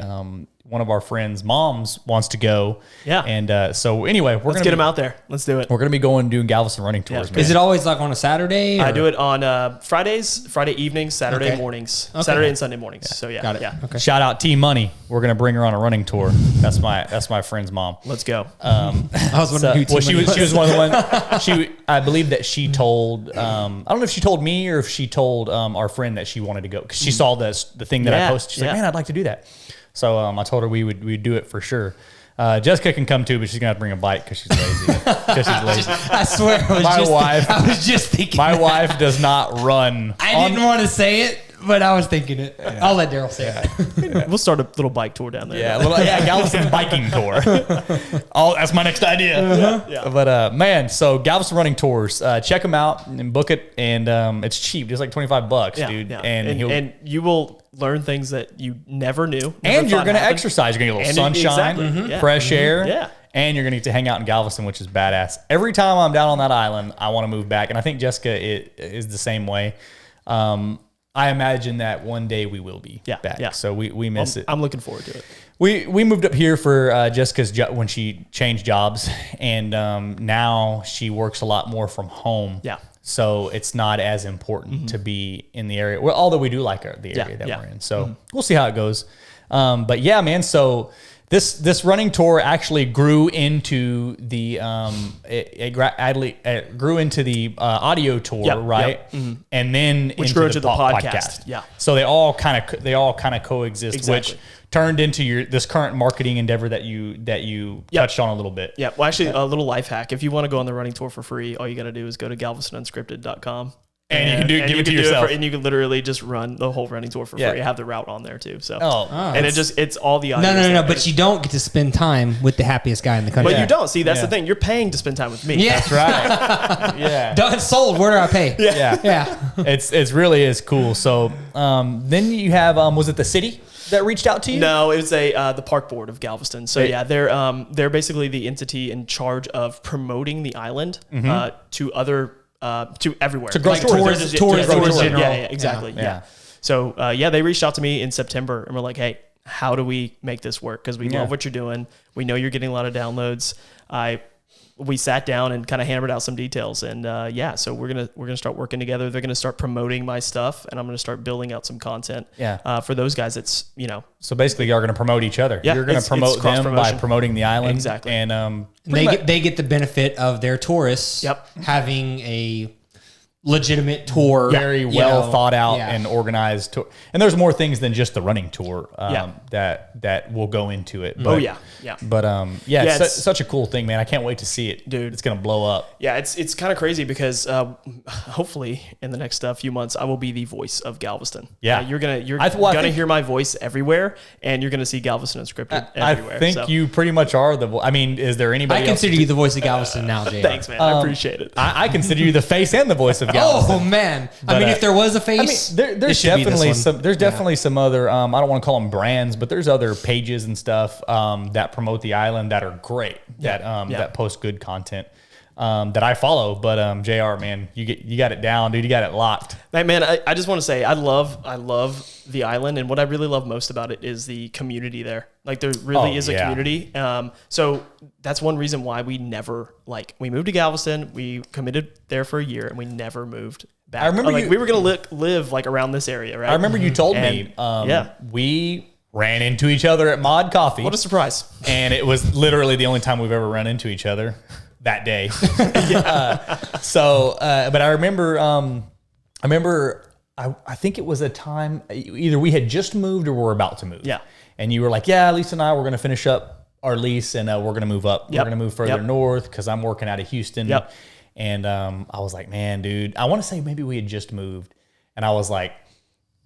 one of our friends' moms wants to go. Yeah. And so anyway, let's get them out there. Let's do it. We're going to be going doing Galveston running tours. Is it always like on a Saturday? I do it on Friday evenings, Saturday mornings, Saturday and Sunday mornings. So got it. Yeah. Okay. Shout out T Money. We're going to bring her on a running tour. That's my friend's mom. Let's go. I was wondering who T Money was. She was one of the ones. I believe that she told. I don't know if she told me or if she told our friend that she wanted to go because she saw the thing that I posted. She's like, man, I'd like to do that. So I told her we'd do it for sure. Jessica can come too, but she's gonna have to bring a bike because she's lazy. I swear, I was just thinking. My wife does not run. I didn't want to say it, but I was thinking it. Yeah. I'll let Darryl say it. We'll start a little bike tour down there. Yeah, Galveston biking tour. That's my next idea. Yeah. But man, so Galveston running tours, check them out and book it, and it's cheap, just like $25, dude. Yeah. And you will learn things that you never knew. And you're going to exercise. You're going to get a little sunshine, fresh air. Yeah. And you're going to get to hang out in Galveston, which is badass. Every time I'm down on that island, I want to move back. And I think Jessica is the same way. I imagine that one day we will be back. Yeah. So we miss it. I'm looking forward to it. We moved up here for Jessica's when she changed jobs. And now she works a lot more from home. Yeah. So it's not as important to be in the area. Well, although we do like the area that we're in. So we'll see how it goes. But yeah, man. So this running tour actually grew into the it grew into the audio tour, right? Yep. Mm-hmm. And then which grew into the podcast. Yeah. So they all kind of coexist, which turned into this current marketing endeavor that you touched on a little bit. Yeah. Well, actually, a little life hack. If you want to go on the running tour for free, all you got to do is go to galvestonunscripted.com. And you can give it to yourself. And you can literally just run the whole running tour for free. Have the route on there too. So, and it's all the audio. No. But you don't get to spend time with the happiest guy in the country. But you don't. See, that's the thing. You're paying to spend time with me. Yeah. That's right. Yeah. Done, sold. Where do I pay? Yeah. It's really is cool. So, then you have, was it the city that reached out to you? No, it was the park board of Galveston. So they're basically the entity in charge of promoting the island to other to everywhere, to tourists in general. Yeah, exactly. Yeah. So they reached out to me in September and were like, "Hey, how do we make this work? Because we love what you're doing. We know you're getting a lot of downloads." We sat down and kind of hammered out some details, and so we're gonna start working together. They're gonna start promoting my stuff, and I'm gonna start building out some content. For those guys, it's So basically, you're gonna promote each other. Yeah, you're gonna promote them by promoting the island. Exactly. And they get the benefit of their tourists having a legitimate tour, very well thought out and organized tour. And there's more things than just the running tour that will go into it. But, it's such a cool thing, man. I can't wait to see it, dude. It's gonna blow up. Yeah, it's kind of crazy because hopefully in the next few months I will be the voice of Galveston. Yeah, you're gonna hear my voice everywhere, and you're gonna see Galveston Unscripted everywhere. I think you pretty much are the. I mean, is there anybody? I consider you the voice of Galveston now, JR. Thanks, man. I appreciate it. I consider you the face and the voice of Galveston. Oh man! But, I mean, if there was a face, there's definitely some. There's definitely some other. I don't want to call them brands, but there's other pages and stuff that promote the island that are great. That post good content. That I follow, but JR, man, you got it down, dude. You got it locked. Man, I just want to say I love the island, and what I really love most about it is the community there. Like there really is a community. So that's one reason why we never we moved to Galveston. We committed there for a year, and we never moved back. I remember we were gonna live around this area, right? I remember you told me. We ran into each other at Mod Coffee. What a surprise! And it was literally the only time we've ever run into each other. That day. But I remember, I think it was a time either we had just moved or we're about to move. Yeah. And you were like, yeah, Lisa and I, we're going to finish up our lease and we're going to move up. We're going to move further north because I'm working out of Houston. Yep. And I was like, man, dude, I want to say maybe we had just moved. And I was like,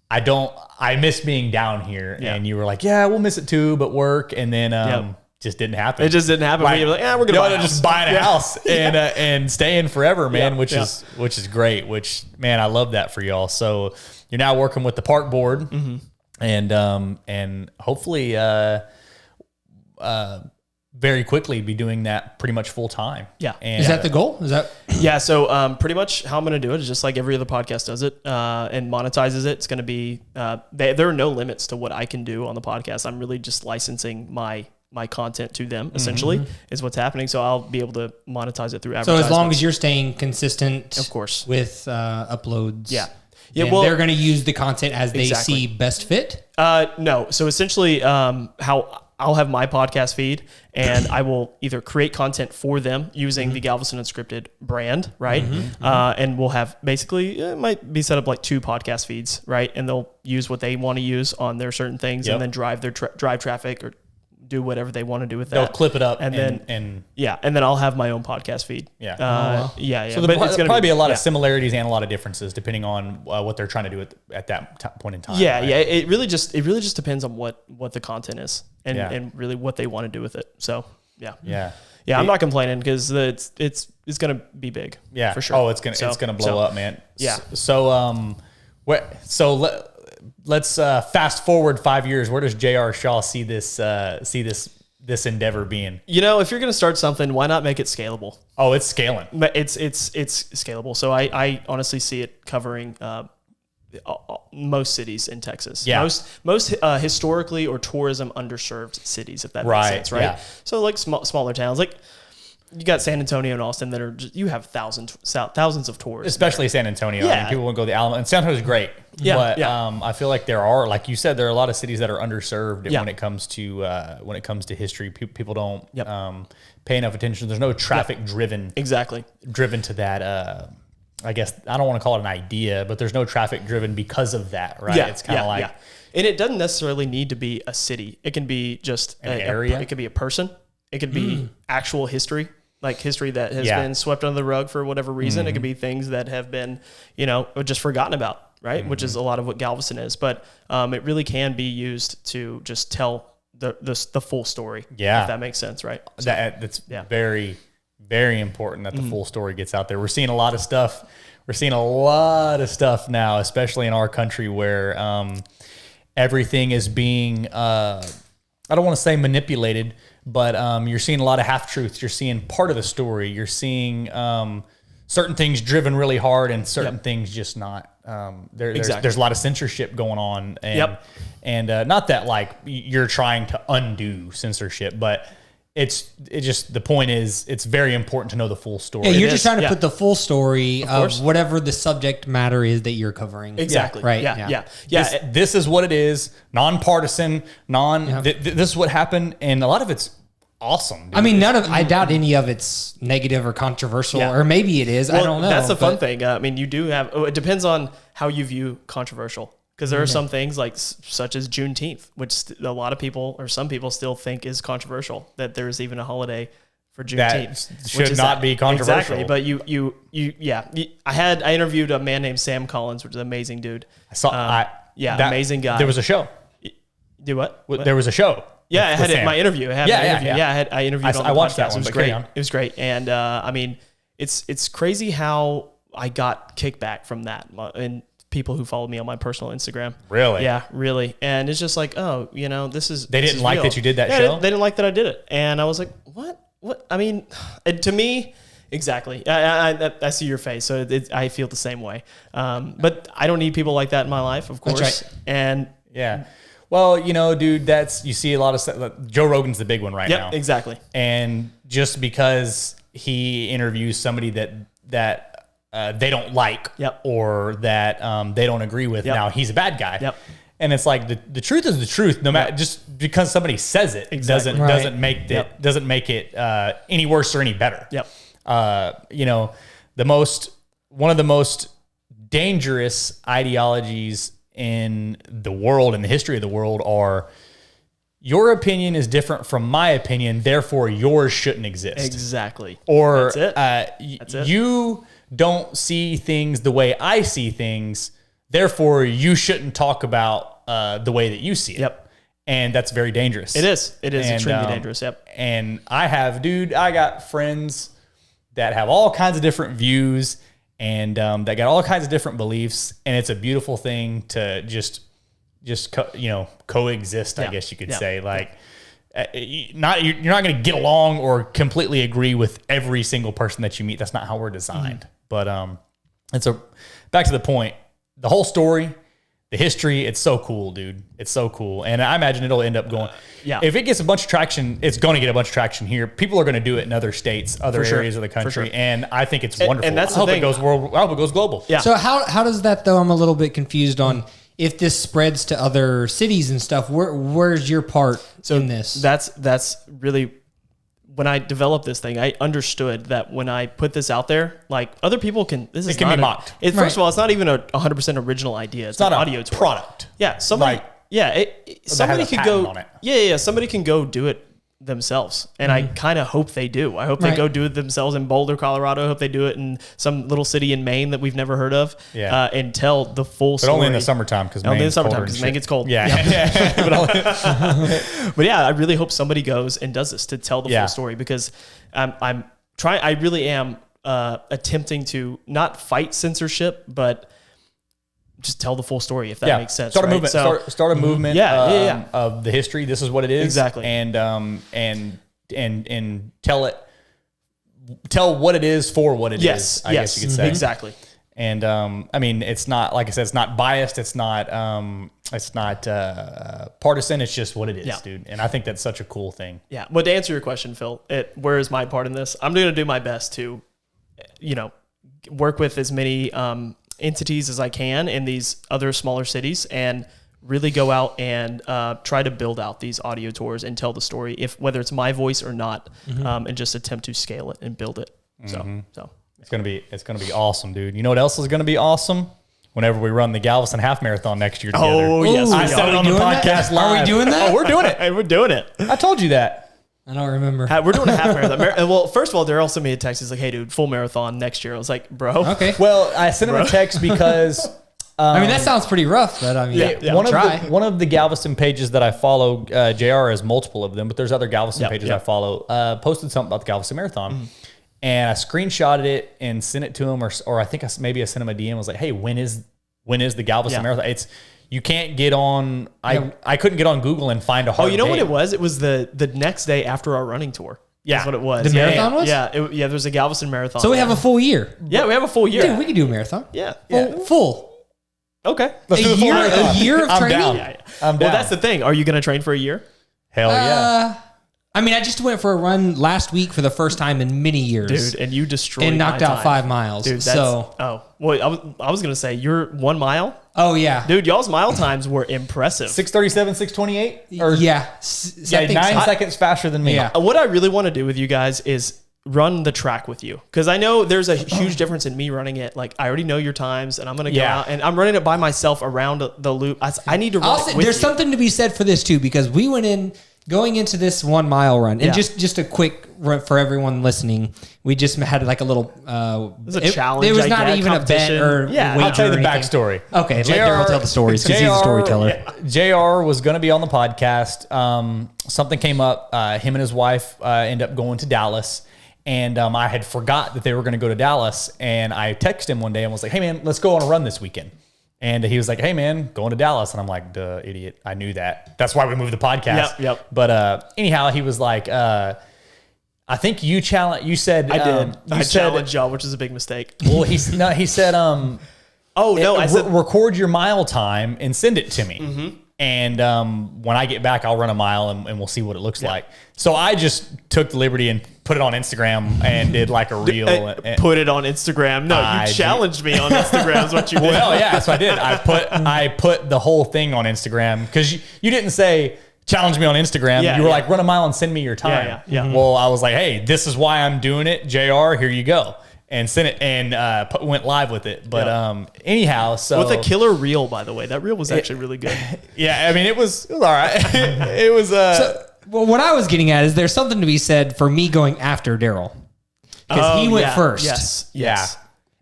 I miss being down here. Yeah. And you were like, yeah, we'll miss it too, but work. And then, just didn't happen. It just didn't happen. We were like, we're gonna just buying a house and staying forever, man. Which is great. Which, man, I love that for y'all. So you're now working with the park board, and hopefully, very quickly be doing that pretty much full time. Yeah. And is that the goal? Is that? Yeah. So pretty much how I'm going to do it is just like every other podcast does it and monetizes it. It's going to be there are no limits to what I can do on the podcast. I'm really just licensing my content to them, essentially, is what's happening. So I'll be able to monetize it through advertisements. So as long as you're staying consistent, of course, with uploads, well, they're going to use the content as they see best fit. No, so essentially, how I'll have my podcast feed, and I will either create content for them using the Galveston Unscripted brand, right? And we'll have basically, it might be set up like 2 podcast feeds, right? And they'll use what they want to use on their certain things, and then drive their drive traffic or do whatever they want to do with that. They'll clip it up and then I'll have my own podcast feed. Yeah. So there'll probably be a lot of similarities and a lot of differences depending on what they're trying to do at that point in time. Yeah. Right? Yeah. It really just depends on what the content is and really what they want to do with it. So yeah. I'm not complaining because it's going to be big. Yeah, for sure. Oh, it's going to blow up, man. Yeah. Let's fast forward 5 years. Where does JR Shaw see this endeavor being? If you're going to start something, why not make it scalable? Oh, it's scaling. But it's scalable. So I honestly see it covering most cities in Texas. Yeah. Most historically or tourism underserved cities, if that makes sense, right? Yeah. So like smaller towns, like you got San Antonio and Austin that are you have thousands of tourists, especially San Antonio. Yeah. I mean, people want to go to the Alamo, and San Antonio is great. Yeah, but I feel like there are, like you said, there are a lot of cities that are underserved when it comes to history. People don't pay enough attention. There's no traffic driven to that. I guess I don't want to call it an idea, but there's no traffic driven because of that, right? It's kind of and it doesn't necessarily need to be a city. It can be just an area. It could be a person. It could be actual history. like history that has been swept under the rug for whatever reason. It could be things that have been, just forgotten about, right? Which is a lot of what Galveston is. But it really can be used to just tell the full story. Yeah. If that makes sense, right? So, that's very, very important that the full story gets out there. We're seeing a lot of stuff. We're seeing a lot of stuff now, especially in our country, where everything is being, I don't want to say manipulated, but you're seeing a lot of half-truths. You're seeing part of the story. You're seeing certain things driven really hard and certain things just not. There's a lot of censorship going on. And not that like you're trying to undo censorship, but it's just, the point is, it's very important to know the full story. Yeah, you're just trying to put the full story of whatever the subject matter is that you're covering. Exactly. Right. Yeah. This is what it is. Nonpartisan, this is what happened. And a lot of it's awesome. Dude. I mean, I doubt any of it's negative or controversial, or maybe it is. Well, I don't know. That's the fun thing. I mean, you do have, it depends on how you view controversial. Because there are some things like such as Juneteenth, which a lot of people or some people still think is controversial, that there's even a holiday for Juneteenth. That should not be controversial. Exactly. But I interviewed a man named Sam Collins, which is an amazing dude. Amazing guy. There was a show. Do what? There was a show. Yeah, I had my interview. I interviewed on the I watched podcast. that one. It was great. It was great. And I mean, it's crazy how I got kickback from that. And people who followed me on my personal Instagram. Really? Yeah, really. And it's just like, this is... They didn't like that you did that show? They didn't like that I did it. And I was like, what? I mean, to me, exactly. I see your face, so I feel the same way. But I don't need people like that in my life, of course. That's right. And... Yeah. Well, dude, you see a lot of stuff. Joe Rogan's the big one right now. Exactly. And just because he interviews somebody that they don't like, or that they don't agree with, now he's a bad guy. Yep. And it's like the truth is the truth. No matter, just because somebody says it doesn't make it any worse or any better. Yep. One of the most dangerous ideologies in the world, in the history of the world, are your opinion is different from my opinion, therefore yours shouldn't exist. Exactly. Or That's it. You don't see things the way I see things, therefore you shouldn't talk about the way that you see it. Yep. And that's very dangerous. It is extremely dangerous. Yep. And I got friends that have all kinds of different views and that got all kinds of different beliefs. And it's a beautiful thing to just coexist, I guess you could say. Like, you're not going to get along or completely agree with every single person that you meet. That's not how we're designed. But back to the point, the whole story, the history, it's so cool, dude. It's so cool. And I imagine it'll end up going, if it gets a bunch of traction, it's going to get a bunch of traction here. People are going to do it in other states, other areas of the country. And I think it's wonderful. And that's I hope it goes global. Yeah. So how does that, though? I'm a little bit confused on if this spreads to other cities and stuff. Where's your part in this? That's really, when I developed this thing, I understood that when I put this out there, like, other people can be mocked. First of all, it's not even a 100% original idea. It's not an audio product. Yeah. Somebody could go. Somebody can go do it themselves. And I kind of hope they do. I hope they go do it themselves in Boulder, Colorado. I hope they do it in some little city in Maine that we've never heard of. Yeah. And tell the full story. But only in the summertime, because Maine gets cold. Yeah. But yeah, I really hope somebody goes and does this to tell the full story, because I really am attempting to not fight censorship, but just tell the full story, if that makes sense. Start a movement. Start a movement of the history. This is what it is. Exactly. And tell what it is for what it is. I guess you could say. Exactly. And I mean, it's not, like I said, it's not biased. It's not partisan. It's just what it is, dude. And I think that's such a cool thing. Yeah. But to answer your question, Phil, where is my part in this? I'm going to do my best to, work with as many entities as I can in these other smaller cities, and really go out and try to build out these audio tours and tell the story, whether it's my voice or not, and just attempt to scale it and build it. So it's gonna be awesome, dude. You know what else is gonna be awesome? Whenever we run the Galveston Half Marathon next year together. Oh yes, I said it on the podcast live. Are we doing that? Oh, we're doing it. We're doing it. I told you that. I don't remember. We're doing a half marathon. Well, first of all, Darryl sent me a text. He's like, "Hey, dude, full marathon next year." I was like, "Bro, okay." Well, I sent him a text because I mean, that sounds pretty rough, but I mean, one of the Galveston pages that I follow, JR has multiple of them, but there's other Galveston pages I follow. Posted something about the Galveston Marathon, and I screenshotted it and sent it to him, or I think maybe I sent him a DM. I was like, "Hey, when is the Galveston Marathon?" You can't get on. I couldn't get on Google and find a hard. Oh, you know date. what it was? It was the next day after our running tour. Yeah, that's what it was. The marathon was. Yeah, there was a Galveston Marathon. So we have a full year. Yeah, we have a full year. Dude, we can do a marathon. Yeah, Full. Okay, let's do the full marathon. A year of I'm training. down. Yeah. I'm down. Well, that's the thing. Are you going to train for a year? Hell yeah. I mean, I just went for a run last week for the first time in many years. Dude, and you destroyed and knocked my out time. 5 miles. Dude, I was going to say, your 1 mile. Oh, yeah. Dude, y'all's mile times were impressive. 6:37, 6:28? Or yeah. Yeah, 9 seconds faster than me. Yeah. What I really want to do with you guys is run the track with you, because I know there's a huge difference in me running it. Like, I already know your times, and I'm going to go out, and I'm running it by myself around the loop. I need to run it with There's you. something to be said for this, too, because we went in going into this 1 mile run, and just a quick run for everyone listening. We just had like a little. It was a challenge. It was not even a bet or wager. I'll tell you the or anything. backstory. Okay, let Darryl tell the stories because he's a storyteller. JR was going to be on the podcast. Something came up. Him and his wife ended up going to Dallas. And I had forgot that they were going to go to Dallas. And I texted him one day and was like, "Hey, man, let's go on a run this weekend." And he was like, "Hey, man, going to Dallas." And I'm like, "Duh, idiot. I knew that. That's why we moved the podcast." Yep. But anyhow, he was like, "I think you challenge." You said I did. I said, challenged y'all, which is a big mistake. Well, he said, oh no, I said record your mile time and send it to me. And when I get back, I'll run a mile and we'll see what it looks like. So I just took the liberty and put it on Instagram and did like a reel. Put it on Instagram. No, you challenged me on Instagram is what you did. Well, yeah, that's what I did. I put the whole thing on Instagram because you didn't say challenge me on Instagram. Yeah, you were like, run a mile and send me your time. Yeah. Well, I was like, hey, this is why I'm doing it. JR, here you go. And sent it and went live with it. But anyhow, so with a killer reel, by the way, that reel was actually really good. Yeah, I mean, it was all right. It was. Well, what I was getting at is there's something to be said for me going after Darryl because he went first. Yes. Yeah.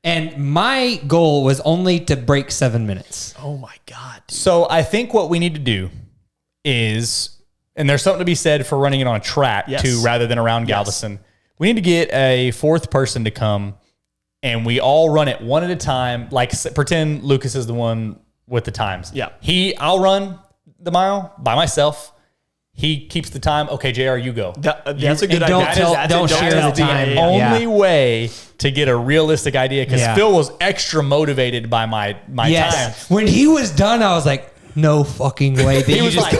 And my goal was only to break 7 minutes. Oh my God. Dude. So I think what we need to do is, and there's something to be said for running it on a track too, rather than around Galveston. We need to get a fourth person to come and we all run it one at a time. Like pretend Lucas is the one with the times. Yeah. I'll run the mile by myself. He keeps the time. Okay, JR, you go. That's a good idea. Don't share the time. Only way to get a realistic idea, because Phil was extra motivated by my time. When he was done, I was like, no fucking way. He was like,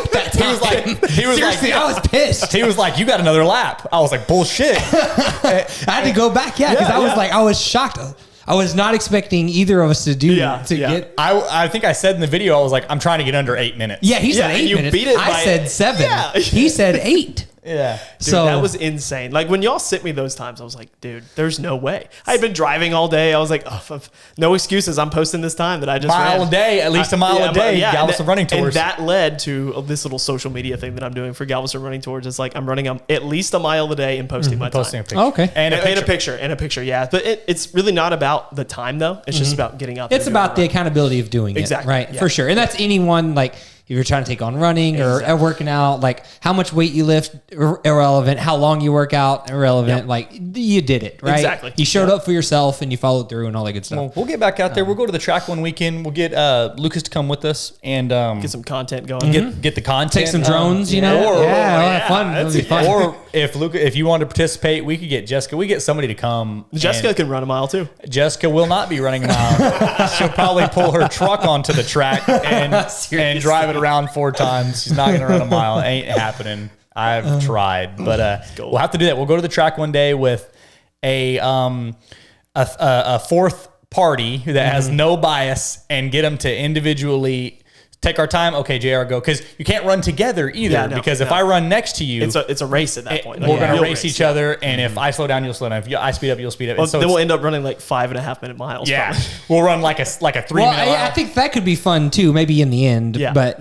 seriously, I was pissed. He was like, you got another lap. I was like, bullshit. I had to go back, because I was shocked. I was not expecting either of us to do get. I think I said in the video, I was like, I'm trying to get under 8 minutes. Yeah, he said 8 you minutes. Beat it I said 7. Yeah. He said 8. Yeah. Dude, so that was insane. Like when y'all sent me those times, I was like, dude, there's no way. I had been driving all day. I was like, no excuses. I'm posting this time that I just ran. A day, at least a mile a day. Galveston running tours. And that led to this little social media thing that I'm doing for Galveston running tours. It's like I'm running at least a mile a day and posting my time. A picture. Oh, okay. And a picture. Yeah. But it's really not about the time though. It's just about getting out there. It's about the accountability of doing it. Right. Yeah. For sure. And that's anyone, like, if you're trying to take on running or working out, like how much weight you lift, irrelevant. How long you work out, irrelevant. Like you did it, right? Exactly. You showed up for yourself and you followed through and all that good stuff. Well, we'll get back out there. We'll go to the track one weekend. We'll get Lucas to come with us and get some content going. Get the content. Take some drones, you know? Or, fun. That'd be fun. Or if you want to participate, we could get Jessica. We get somebody to come. Jessica can run a mile too. Jessica will not be running a mile. She'll probably pull her truck onto the track and drive it around 4 times. She's not going to run a mile. It ain't happening. I've tried, but we'll have to do that. We'll go to the track one day with a fourth party that has no bias and get them to individually take our time. Okay, JR, go. Because you can't run together either. Because if I run next to you, it's a race at that point. We're going to race each other. And if I slow down, you'll slow down. If I speed up, you'll speed up. Well, so then we'll end up running like 5.5 minute miles. Yeah. We'll run like a 3 minute mile. I think that could be fun too, maybe in the end. Yeah. But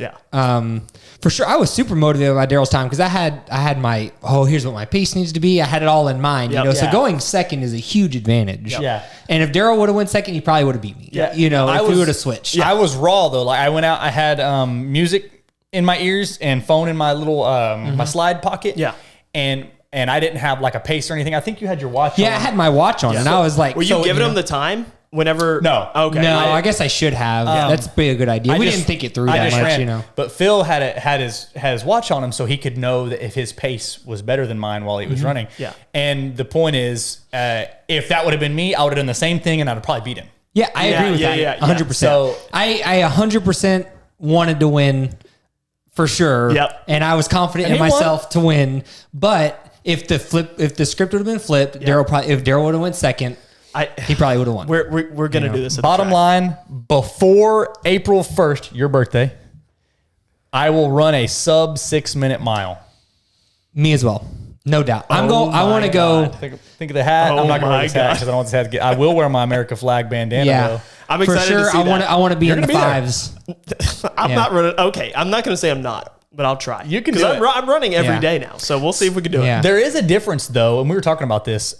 for sure, I was super motivated by Darryl's time because I had my, here's what my pace needs to be. I had it all in mind, you know. So going second is a huge advantage. Yeah. And if Darryl would have went second, he probably would have beat me. Yeah. You know, if we would have switched. I was raw though. Like I went out, I had music in my ears and phone in my little my slide pocket. Yeah. And I didn't have like a pace or anything. I think you had your watch on. Yeah, I had my watch on, and I was like, were you giving him the time? Whenever no, I guess I should have. That's pretty a good idea. We didn't think it through that much, you know. But Phil had his watch on him, so he could know that if his pace was better than mine while he was running. Yeah. And the point is, if that would have been me, I would have done the same thing, and I'd have probably beat him. Yeah, I agree with that. 100%. So I 100% wanted to win for sure. Yep. And I was confident in myself to win. But if the script would have been flipped, if Darryl would have went second, he probably would have won. We're gonna do this. Bottom line, before April 1st, your birthday, I will run a sub 6 minute mile. Me as well, no doubt. I want to go. Think of the hat. I'm not gonna wear this hat because I don't want this hat to get. I will wear my America flag bandana. Yeah, though. I'm excited for sure. to see I want to be in the fives. I'm not running. Okay, I'm not gonna say I'm not, but I'll try. You can do it. I'm running every day now, so we'll see if we can do it. There is a difference though, and we were talking about this.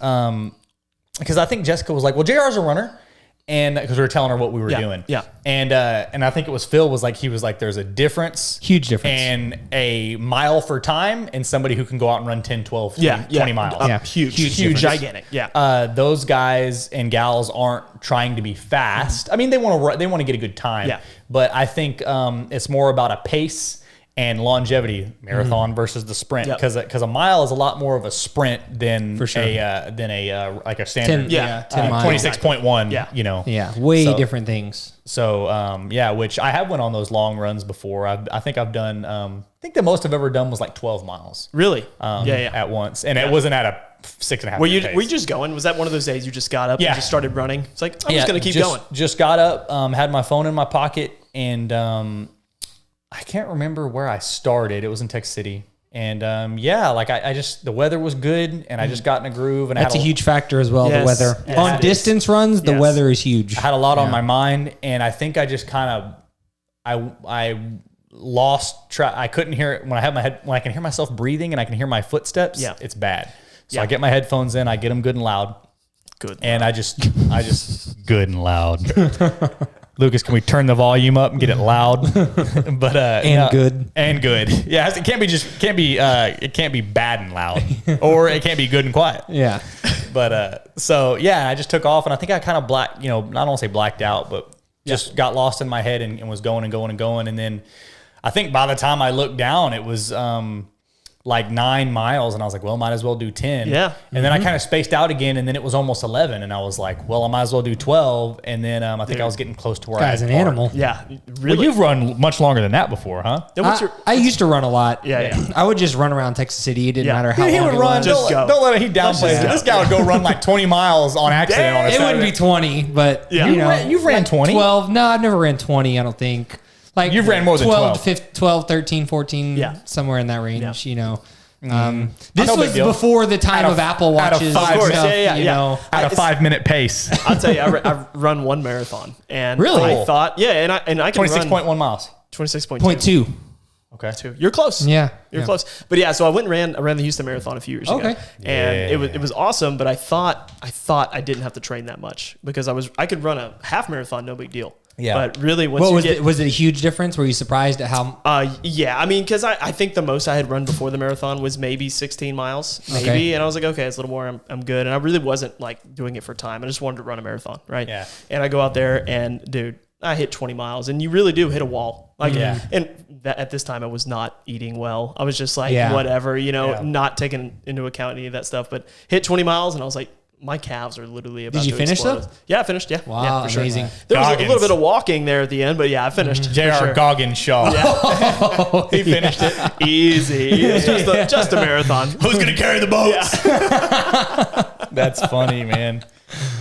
Because I think Jessica was like, well, JR's a runner. And because we were telling her what we were doing. Yeah. And I think it was Phil was like, there's a difference. Huge difference. And a mile for time and somebody who can go out and run 10, 12, 20 miles. Huge, gigantic. Yeah. Those guys and gals aren't trying to be fast. I mean, they want to get a good time. Yeah. But I think it's more about a pace and longevity, marathon versus the sprint, because a mile is a lot more of a sprint than like a standard 10 miles. 26.1. Yeah. You know, way different things. So which I have went on those long runs before. I think I've done. I think the most I've ever done was like 12 miles. Really? At once, and it wasn't at a 6.5. Were you just going? Was that one of those days you just got up and just started running? It's like I'm just gonna keep going. Just got up, had my phone in my pocket, and I can't remember where I started. It was in Texas City. And I just, the weather was good and I just got in a groove. And that's a huge factor as well, the weather. Yes, on distance runs, the weather is huge. I had a lot on my mind and I think I just kind of, I lost track. I couldn't hear it when I can hear myself breathing and I can hear my footsteps. Yeah. It's bad. So I get my headphones in, I get them good and loud. And I just good and loud. Lucas, can we turn the volume up and get it loud? But good. Yeah, it can't be bad and loud, or it can't be good and quiet. Yeah. But I just took off, and I think I kind of I don't want to say blacked out, but just got lost in my head and was going and going and going, and then I think by the time I looked down, it was like 9 miles, and I was like, well, might as well do 10. Yeah. And then I kind of spaced out again, and then it was almost 11, and I was like, well, I might as well do 12. And then I think I was getting close to where I was an animal. Yeah, really. Well, you've run much longer than that before, huh? I used to run a lot. Yeah. I would just run around Texas City. It didn't matter how long he would it run. was. Don't let him downplay it. This guy would go run like 20 miles on accident on a Saturday. It wouldn't be 20, but you've ran 20? 12. No, I've never ran 20, I don't think. Like you've ran more than 12. 12, 13, 14, somewhere in that range, you know. This was before the time of Apple Watches. Out of 5 minute pace. I'll tell you, I've run one marathon, and really, I thought, and I can 26.1 miles, 26.2. Okay, you're close. Yeah, you're close. But so I went and ran the Houston Marathon a few years ago, and it was awesome. But I thought I didn't have to train that much because I could run a half marathon, no big deal. Yeah. But really, was it a huge difference? Were you surprised at how? Yeah. I mean, because I think the most I had run before the marathon was maybe 16 miles, maybe. And I was like, okay, it's a little more. I'm good. And I really wasn't like doing it for time. I just wanted to run a marathon, right? Yeah. And I go out there and, dude, I hit 20 miles, and you really do hit a wall. Like, and at this time, I was not eating well. I was just like, whatever, not taking into account any of that stuff. But hit 20 miles, and I was like, my calves are literally about to explode. Did you finish though? Yeah, I finished. Yeah. Wow, for amazing. Sure. There was a little bit of walking there at the end, but I finished. JR Goggins Shaw. Yeah. He finished it. Easy. It's just a marathon. Who's going to carry the boats? Yeah. That's funny, man.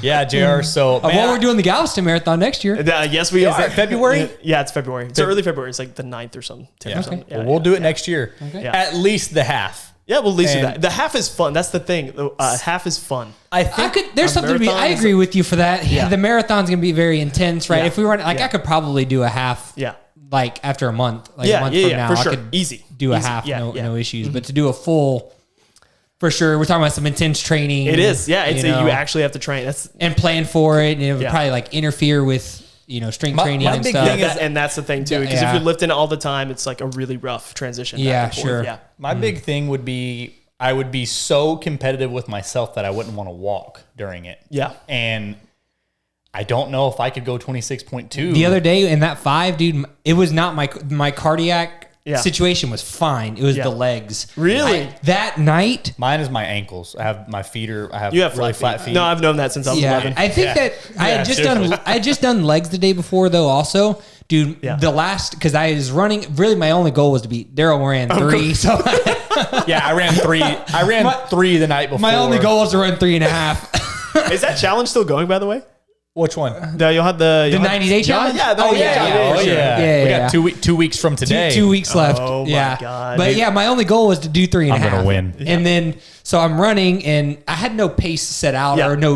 Yeah, JR. So, we're doing the Galveston Marathon next year. Yes, we are. Is it February? Yeah, it's February. It's early February. It's like the 9th or something. 10th or something. Well, we'll do it next year. Okay. At least the half. Yeah, well, at least that. The half is fun. That's the thing. Half is fun. I think there's something to be. I agree with you for that. Yeah. The marathon's gonna be very intense, right? If we run, I could probably do a half. Yeah. like after a month, like a month from now, for I sure. could Easy. do a Easy. half, Yeah, no issues. But to do a full, for sure, we're talking about some intense training. It is. Yeah. It's you know, you actually have to train. and plan for it. And it would probably like interfere with, you know, strength training my and big stuff. thing is- and that's the thing too, because if you're lifting all the time, it's like a really rough transition. Yeah, back and forth. sure. Yeah. My big thing would be I would be so competitive with myself that I wouldn't want to walk during it. Yeah. And I don't know if I could go 26.2. The other day in that 5, dude, it was not my cardiac situation was fine. It was the legs. Really? That night. Mine is my ankles. I have my feet I have You have really flat feet. No, I've known that since I was 11. I think that I had just seriously. done. I had just done legs the day before, though. Also, dude, the last because I was running. Really, my only goal was to beat Darryl. Ran 3, so Yeah, I ran 3. I ran 3 the night before. my only goal was to run 3.5. Is that challenge still going, by the way? Which one? You'll have the 90-day challenge. Yeah, Oh yeah, for sure. Yeah, we yeah. got 2 weeks from today. 2 weeks left. Oh my yeah. God. But yeah, my only goal was to do 3.5. I'm gonna win. And then so I'm running, and I had no pace set out or no.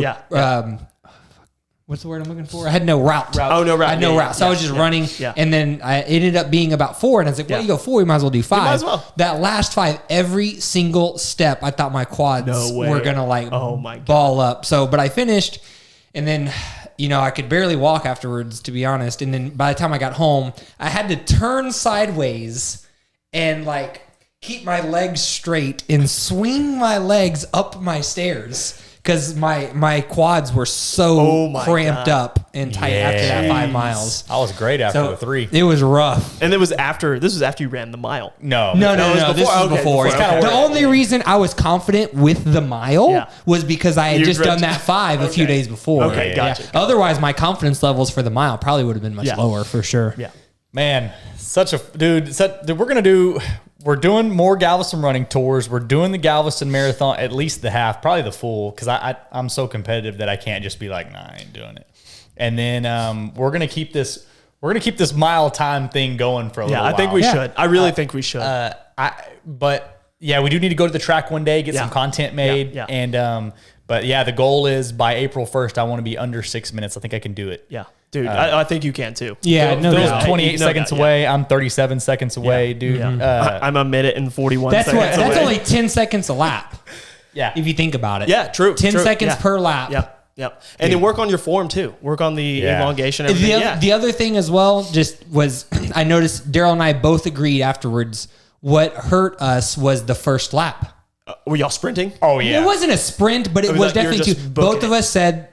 What's the word I'm looking for? I had no route. Oh, no route. I had no route. So I was just running, and then I ended up being about 4, and I was like, well, you go 4, you might as well do 5. might as well. That last 5, every single step, I thought my quads were going to like ball up. So, but I finished, and then, you know, I could barely walk afterwards, to be honest. And then by the time I got home, I had to turn sideways and like keep my legs straight and swing my legs up my stairs. Because my quads were so cramped up and tight after that 5 miles. I was great after the 3. It was rough. And this was after you ran the mile. No. No. This was before. The only reason I was confident with the mile was because I had just done that 5 a few days before. Okay, gotcha. Otherwise, my confidence levels for the mile probably would have been much lower for sure. Yeah. Man, we're doing more Galveston running tours. We're doing the Galveston Marathon, at least the half, probably the full, because I'm so competitive that I can't just be like, nah, I ain't doing it. And then we're gonna keep this mile time thing going for a little while. Yeah, I think we should. I really think we should. But yeah, we do need to go to the track one day, get some content made, and but yeah, the goal is by April 1st, I want to be under 6 minutes. I think I can do it. Yeah. Dude, I think you can too. Yeah, Phil's 28 seconds away. I'm 37 seconds away, dude. Yeah. I'm a minute and 41 seconds away. That's only 10 seconds a lap. Yeah. If you think about it. Yeah, true. 10 seconds per lap. Yep. And then work on your form too. Work on the elongation. Everything. The other thing as well just was I noticed Darryl and I both agreed afterwards what hurt us was the first lap. Were y'all sprinting? Oh, yeah. It wasn't a sprint, but it was definitely both of us said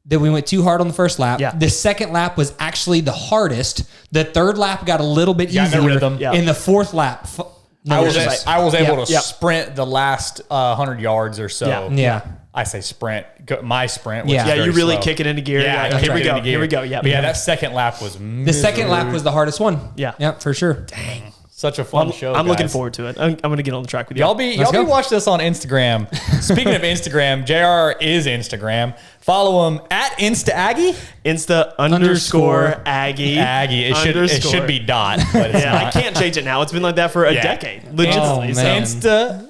that we went too hard on the first lap. Yeah. The second lap was actually the hardest. The third lap got a little bit easier. the rhythm. Yeah. In the fourth lap, I was able to sprint the last 100 yards or so. Yeah. I say sprint. My sprint was you really kick it into gear. Yeah, here we go. Here we go. Yeah. But yeah, that second lap was the second lap was the hardest one. Yeah. For sure. Dang. Such a fun show. I'm looking forward to it. I'm going to get on the track with you. Y'all be watching us on Instagram. Speaking of Instagram, JR is Instagram. Follow him at InstaAggie. Insta_Aggie. Aggie. It should be dot. But it's not. I can't change it now. It's been like that for a decade. Legitimately.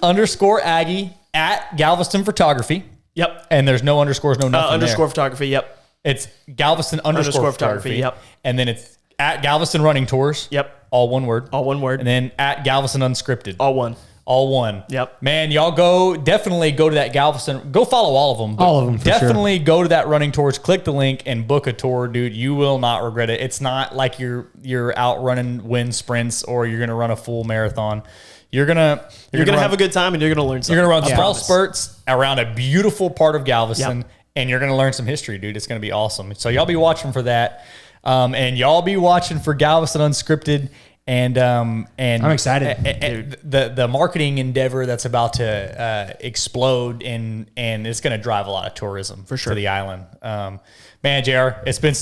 Insta_Aggie at Galveston Photography. Yep. And there's no underscores, no nothing underscore photography. Yep. It's Galveston underscore photography. Yep. And then it's at Galveston Running Tours. Yep. All one word. All one word. And then at Galveston Unscripted. All one. All one. Yep. Man, y'all definitely go to that Galveston. Go follow all of them. All of them, for definitely go to that running tours. Click the link and book a tour, dude. You will not regret it. It's not like you're out running wind sprints or you're gonna run a full marathon. You're gonna have a good time and you're gonna learn something. You're gonna run small spurts around a beautiful part of Galveston, and you're gonna learn some history, dude. It's gonna be awesome. So y'all be watching for that, and y'all be watching for Galveston Unscripted. And I'm excited. The marketing endeavor that's about to explode and it's going to drive a lot of tourism for sure to the island. Man, JR, it's been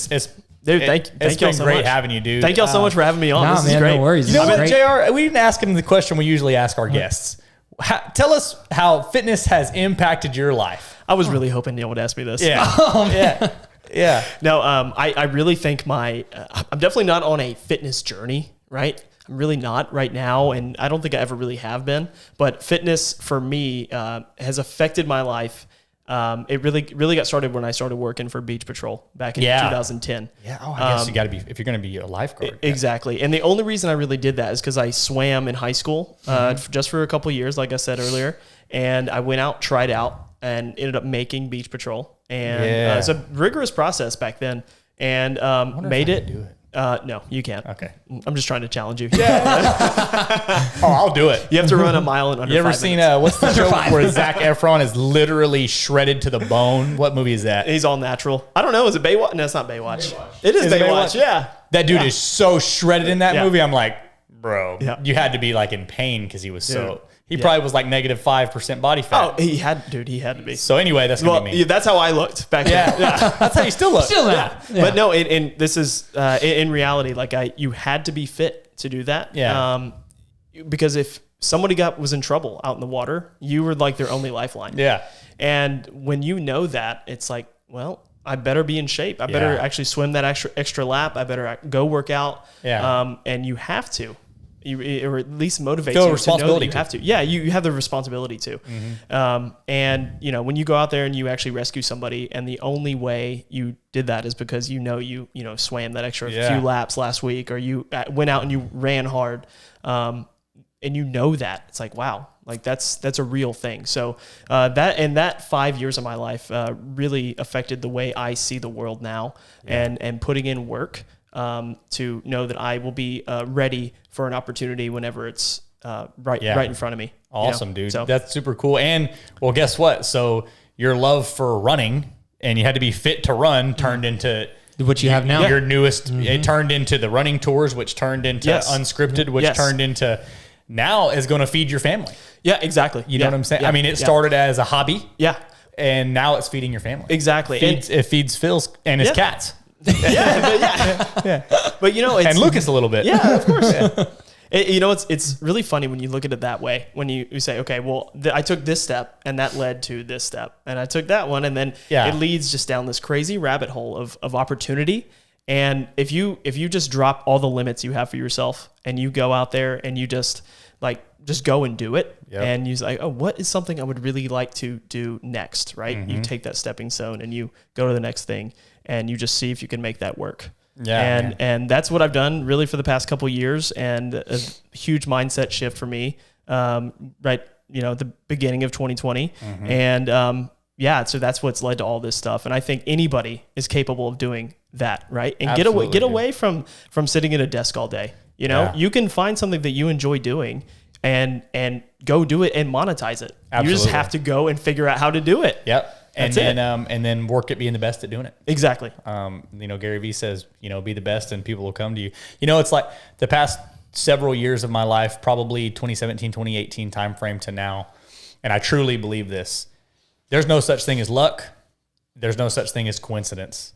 great having you, dude. Thank y'all so much for having me on. This is great. No worries. You know what, JR? We didn't ask him the question we usually ask our guests. Tell us how fitness has impacted your life. I was really hoping Neil would ask me this. Yeah. Yeah. No, I really think I'm definitely not on a fitness journey. Right? I'm really not right now, and I don't think I ever really have been. But fitness for me has affected my life it really got started when I started working for Beach Patrol back in 2010. Yeah. Oh, I guess you got to be, if you're going to be a lifeguard. Exactly. And the only reason I really did that is because I swam in high school just for a couple years, like I said earlier. And I went out, tried out, and ended up making Beach Patrol. And it's a rigorous process back then. And made it. Do it. No, you can't. Okay. I'm just trying to challenge you. I'll do it. You have to run a mile in under 5 minutes. You ever seen what's the show where Zac Efron is literally shredded to the bone? What movie is that? He's all natural. I don't know. Is it Baywatch? No, it's not Baywatch. It is Baywatch. Yeah. That dude is so shredded in that movie. I'm like, bro, Yeah. you had to be like in pain because he was so. He probably was like negative 5% body fat. Oh, he had to be. So anyway, that's gonna be me. Yeah, that's how I looked back then. Yeah, that's how you still look. Still not. Yeah. But no, and this is in reality, like you had to be fit to do that. Yeah. Because if somebody was in trouble out in the water, you were like their only lifeline. Yeah. And when you know that, it's like, well, I better be in shape. I better actually swim that extra lap. I better go work out. Yeah. And you have to. Or at least motivate Feel you responsibility to know that you have to. Yeah, you have the responsibility to. Mm-hmm. And when you go out there and you actually rescue somebody, and the only way you did that is because you swam that extra few laps last week, or you went out and you ran hard, and that it's like, wow, like that's a real thing. So that 5 years of my life really affected the way I see the world now, and putting in work. To know that I will be ready for an opportunity whenever it's right in front of me. Awesome, dude. So that's super cool. And well, guess what? So your love for running, and you had to be fit to run, turned into what you have now. Your newest. It turned into the running tours, which turned into Unscripted, which turned into now is going to feed your family. Yeah, exactly. You know what I'm saying? I mean, it started as a hobby. Yeah. And now it's feeding your family. Exactly. It feeds Phil's and his cats. Yeah. But and Lucas a little bit. Yeah, of course. It's really funny when you look at it that way. When you say, okay, well, I took this step and that led to this step, and I took that one, and then it leads just down this crazy rabbit hole of opportunity. And if you just drop all the limits you have for yourself, and you go out there and you just go and do it, and you're like, oh, what is something I would really like to do next, right? Mm-hmm. You take that stepping stone and you go to the next thing, and you just see if you can make that work. Yeah, and that's what I've done really for the past couple of years, and a huge mindset shift for me, right? The beginning of 2020, and so that's what's led to all this stuff. And I think anybody is capable of doing that, right? And get away from sitting at a desk all day. You can find something that you enjoy doing, and go do it and monetize it. Absolutely. You just have to go and figure out how to do it. Yep. And then work at being the best at doing it. Exactly. Gary Vee says, be the best and people will come to you. It's like the past several years of my life, probably 2017, 2018 timeframe to now. And I truly believe this. There's no such thing as luck. There's no such thing as coincidence.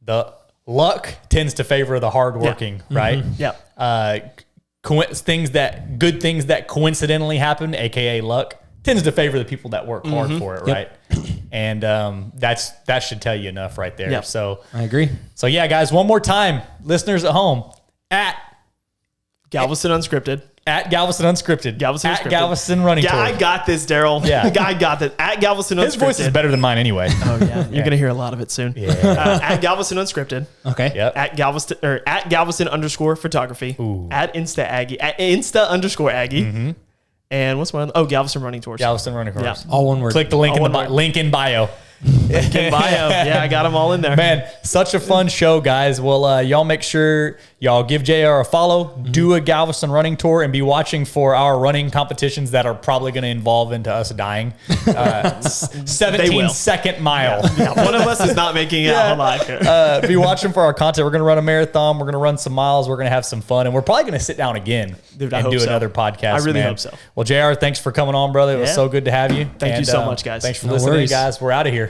The luck tends to favor the hardworking, right? Yeah. Good things that coincidentally happen, AKA luck, tends to favor the people that work hard for it, right? And that should tell you enough right there. Yep. So I agree. So yeah, guys, one more time, listeners at home, at Galveston Unscripted. At Galveston Unscripted. At Galveston Running Tour. I got this, Darryl. Yeah. I got this. At Galveston Unscripted. His voice is better than mine anyway. Oh, yeah. You're going to hear a lot of it soon. Yeah. At Galveston Unscripted. Okay. Yep. At Galveston _photography. Ooh. At Insta Aggie. At Insta _ Aggie. Mm-hmm. And what's one? Oh, Galveston Running Tours. Galveston Running Tours. Yeah. All one word. Click the link link in bio. Link in bio. Yeah, I got them all in there. Man, such a fun show, guys. Well, y'all make sure y'all give JR a follow, do a Galveston running tour, and be watching for our running competitions that are probably going to involve into us dying. 17-second mile. Yeah, one of us is not making it out alive here. Be watching for our content. We're going to run a marathon. We're going to run some miles. We're going to have some fun. And we're probably going to sit down again and do another podcast. I really hope so. Well, JR, thanks for coming on, brother. It was so good to have you. Thank you so much, guys. Thanks for listening, guys. We're out of here.